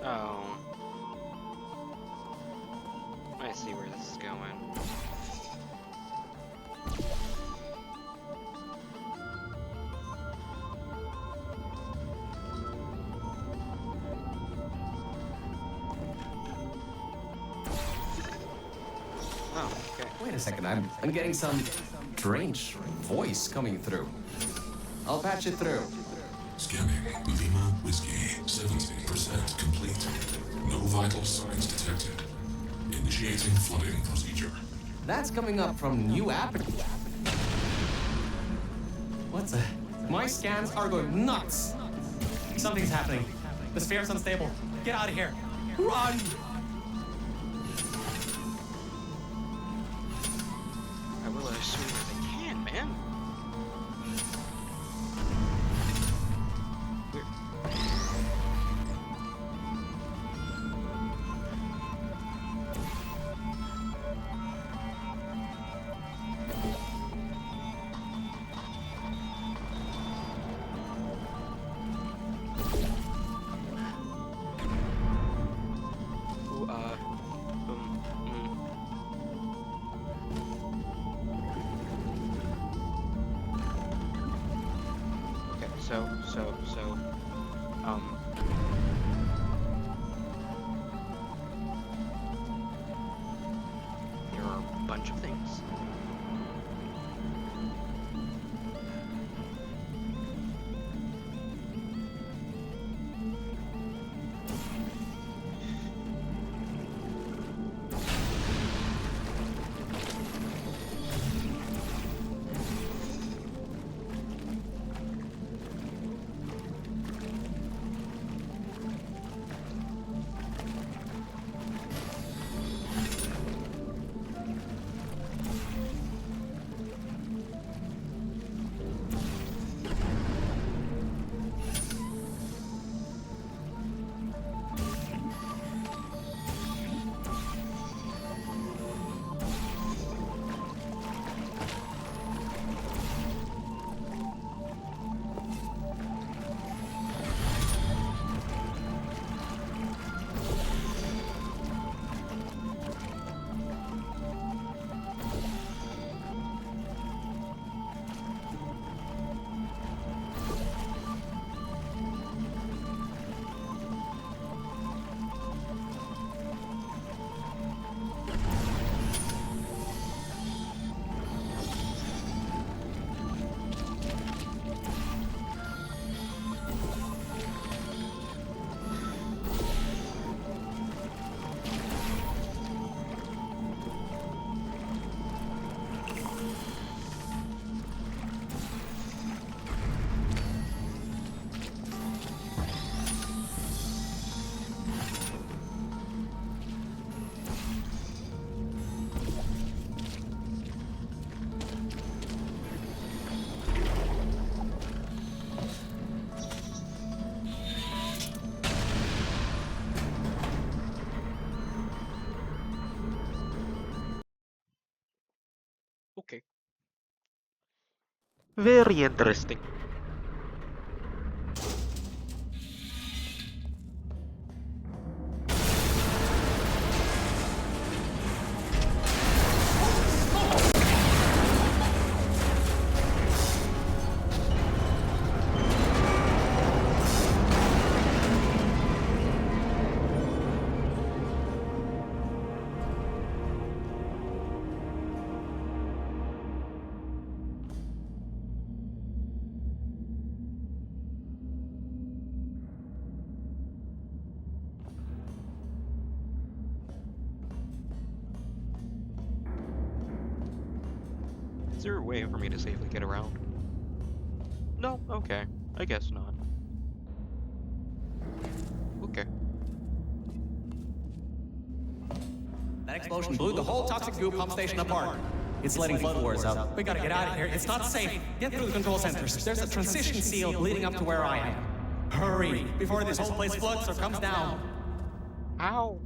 Oh. I see where this is going. Oh, okay. Wait a second, I'm getting some strange voice coming through. I'll patch it through. Scanning. Lima Whiskey. 70% complete. No vital signs detected. Initiating flooding procedure. That's coming up from new app. What the? My scans are going nuts. Something's happening. The sphere's unstable. Get out of here. Run! I will as soon as I can, man. We're... Ooh, Okay, so, there are a bunch of things. Okay. Very interesting. Is there a way for me to safely get around? No? Okay. I guess not. Okay. That explosion blew the whole toxic goo pump station apart. It's letting flood wars out. We gotta get out of here. It's not safe. Get through the control centers. There's a transition seal leading up to where I am. Hurry, before this whole place floods or comes down. Ow!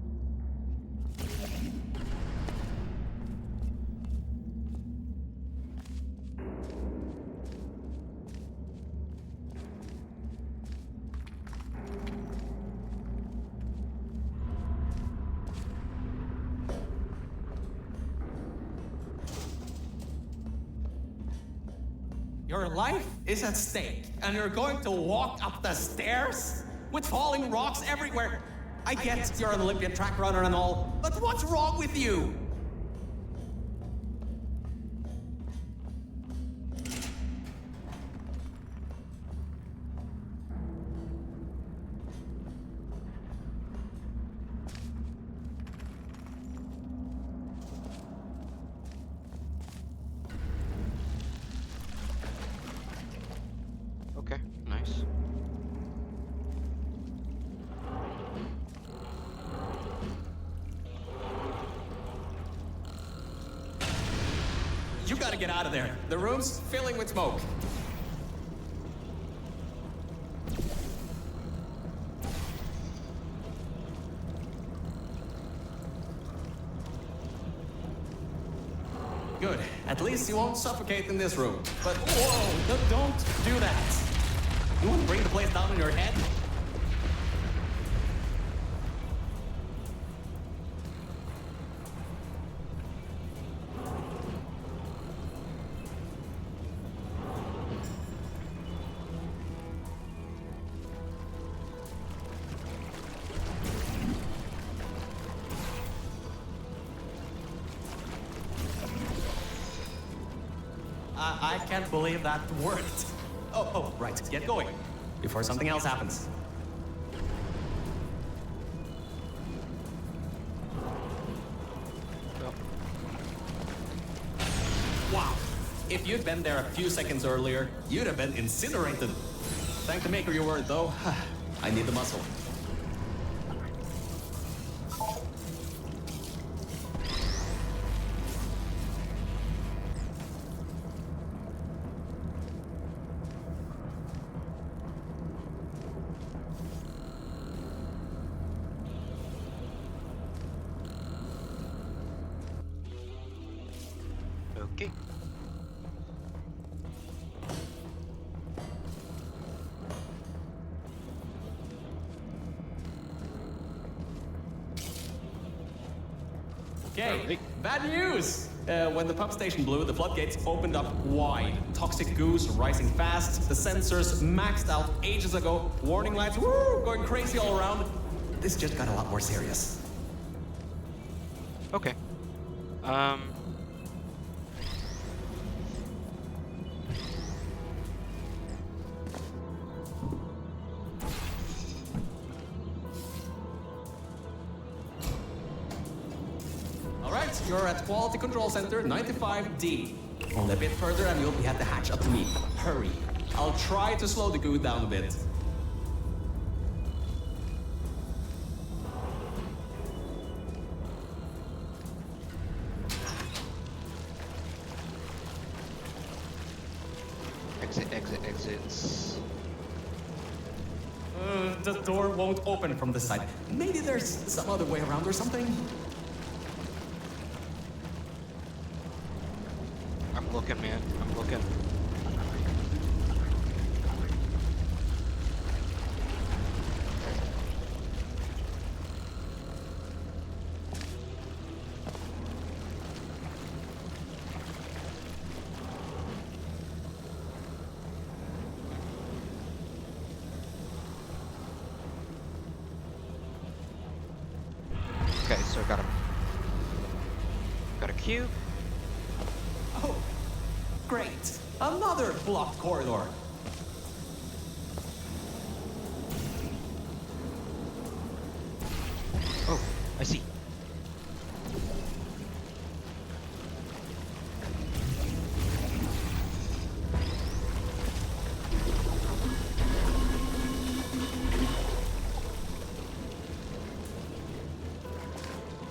Your life is at stake, and you're going to walk up the stairs with falling rocks everywhere. I get you're an Olympian track runner and all, but what's wrong with you? Okay, nice. You gotta get out of there. The room's filling with smoke. Good. At least you won't suffocate in this room. But whoa, don't do that. You want to bring the place down on your head? I can't believe that worked. Oh, right. Get going before something else happens. Well, Wow. If you'd been there a few seconds earlier, you'd have been incinerated. Thank the maker your word, though. I need the muscle. okay. Okay, Alright. bad news! When the pump station blew, the floodgates opened up wide. Toxic goos rising fast, the sensors maxed out ages ago, warning lights going crazy all around. This just got a lot more serious. Okay. Alright, you're at Quality Control Center 95D. Only a bit further and you'll be at the hatch up to me. Hurry. I'll try to slow the goo down a bit. Exits. The door won't open from this side. Maybe there's some other way around or something? I'm looking, man. I'm looking. Okay, so got a cube. Oh, great. Another blocked corridor. Oh, I see.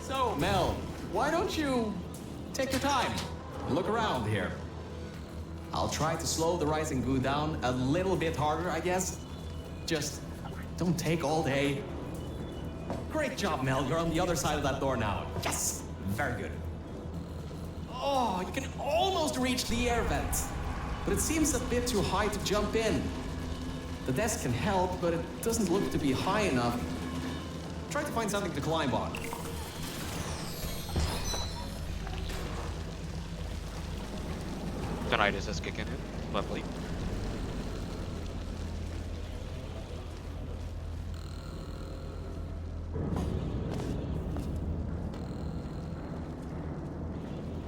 So, Mel, why don't you take your time? Look around here. I'll try to slow the rising goo down a little bit harder, I guess. Just don't take all day. Great job, Mel. You're on the other side of that door now. Yes! Very good. Oh, you can almost reach the air vent. But it seems a bit too high to jump in. The desk can help, but it doesn't look to be high enough. Try to find something to climb on. Tinnitus is kicking in. Lovely.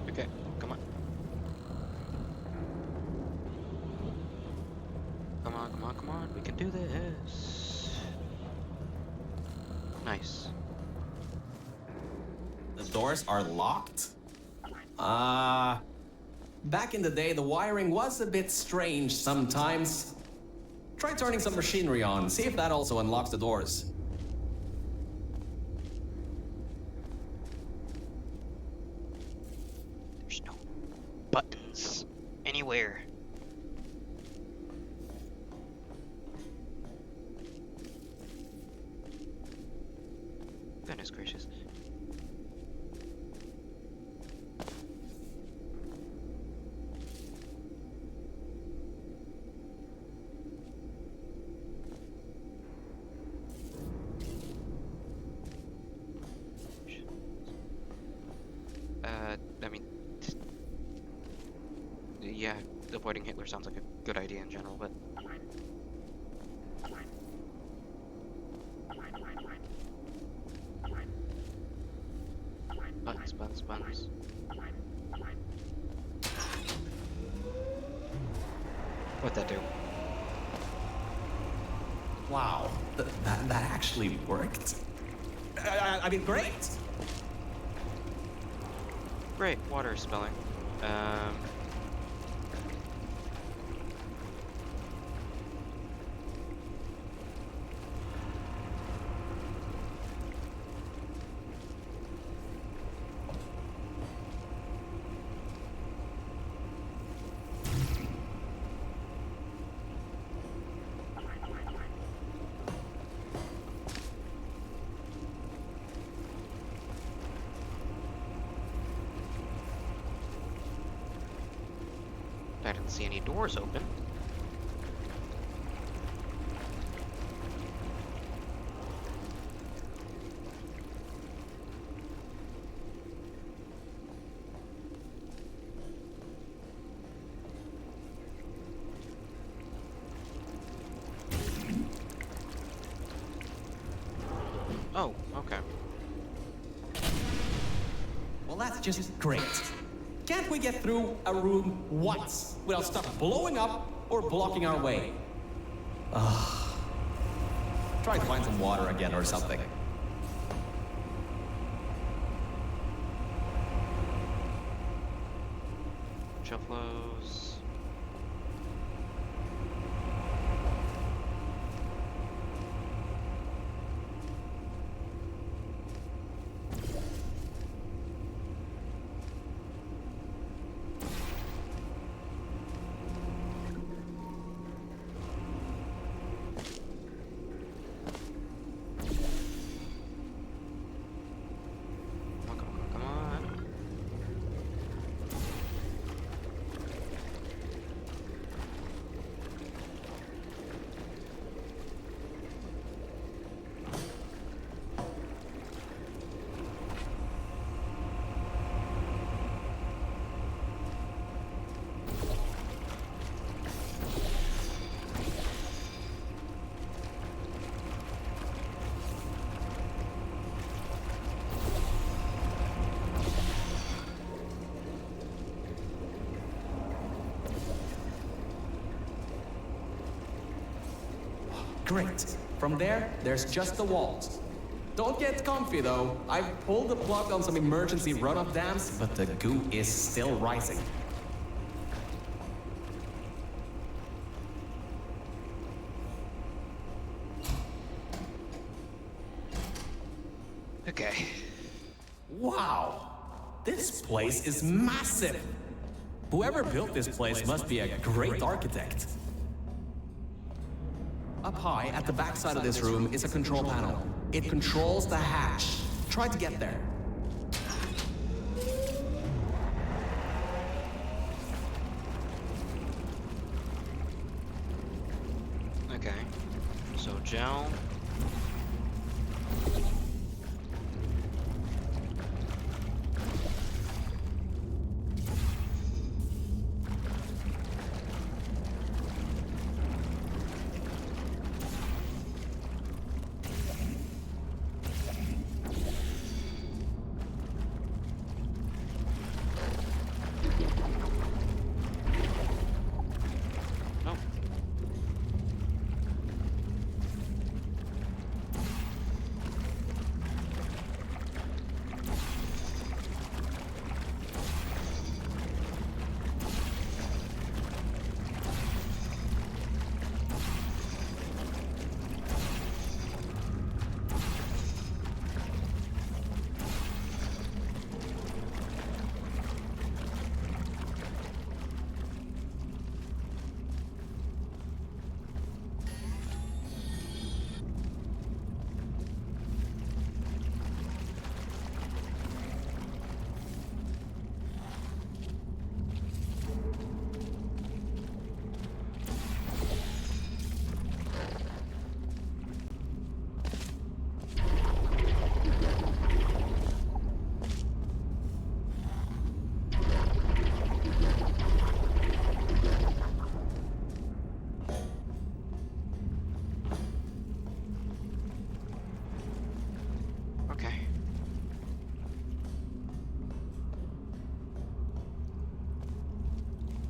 Okay, come on. Come on, come on, come on. We can do this. Nice. The doors are locked? Back in the day, the wiring was a bit strange sometimes. Try turning some machinery on, see if that also unlocks the doors. There's no buttons anywhere. Goodness gracious. I mean, yeah, avoiding Hitler sounds like a good idea in general, but buttons. What'd that do? Wow, that actually worked. I mean, great. Great, water is spilling. I didn't see any doors open. Oh, okay. Well, that's just great. Can't we get through a room once without stuff blowing up or blocking our way? Try to find some water again or something. Shelf flows. Come on. Great. From there, there's just the walls. Don't get comfy though. I've pulled the plug on some emergency runoff dams, but the goo is still rising. Okay. Wow! This place is massive! Whoever built this place must be a great architect. Up high, at the backside of this room, is a control panel. It controls the hatch. Try to get there. Okay. So gel. No. Okay.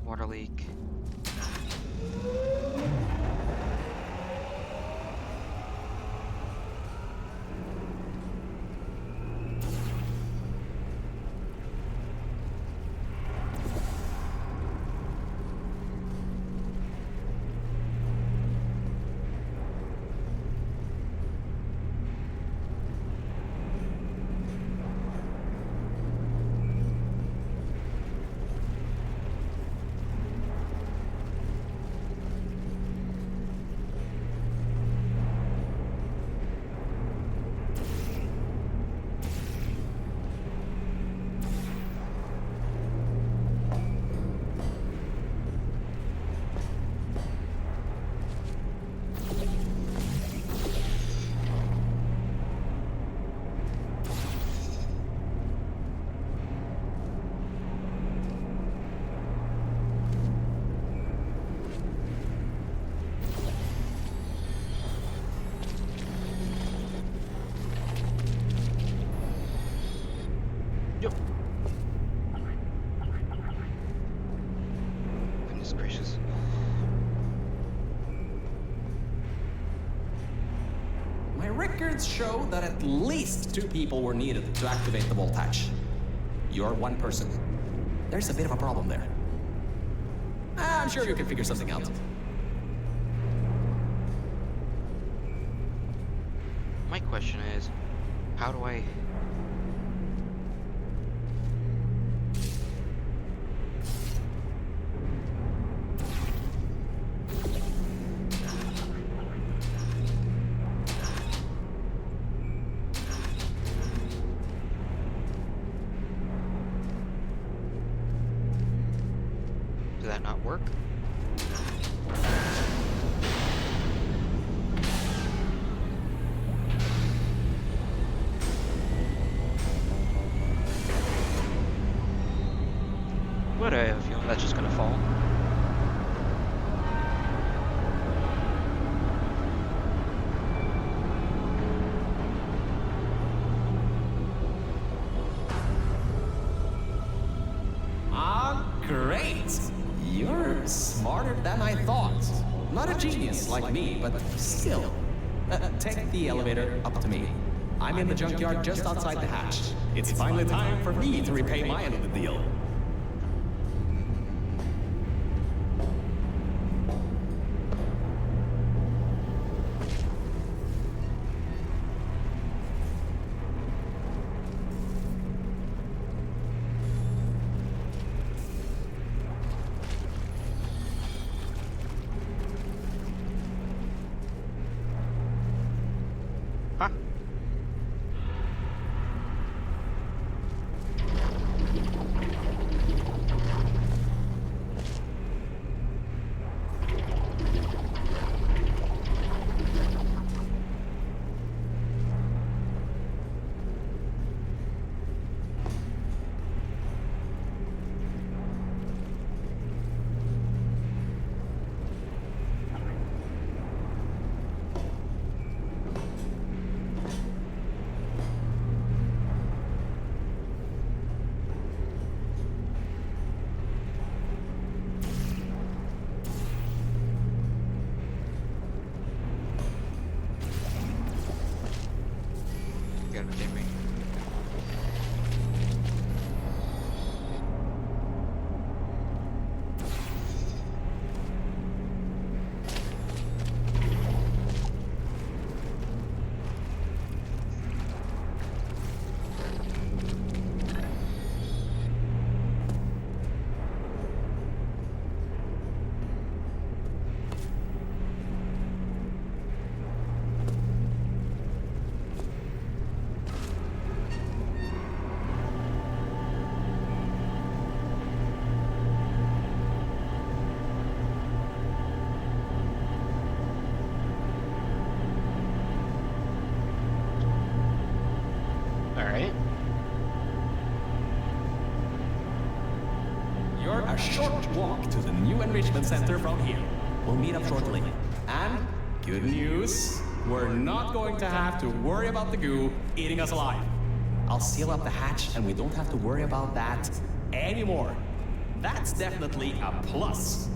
Water leak. Yep. Goodness gracious. My records show that at least 2 people were needed to activate the vault hatch. You're one person. There's a bit of a problem there. I'm sure you can figure something out. My question is, how do I... Did that not work? What I have a feeling that's just gonna fall. Ah, great! You're smarter than I thought. not a genius like me, but still. Take the elevator up to me. I'm in the junkyard just outside the hatch. It's finally time for me to repay my end of the deal. Huh? God damn me. Alright. You're a short walk to the new enrichment center from here. We'll meet up shortly. And good news, we're not going to have to worry about the goo eating us alive. I'll seal up the hatch and we don't have to worry about that anymore. That's definitely a plus.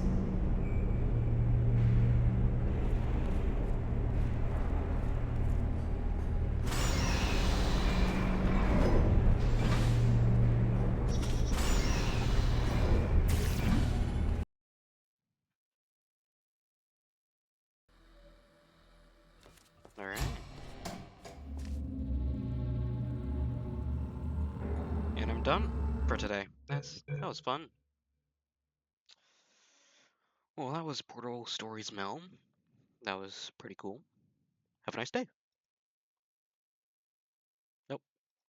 Alright. And I'm done for today. That was fun. Well, that was Portal Stories Melm. That was pretty cool. Have a nice day.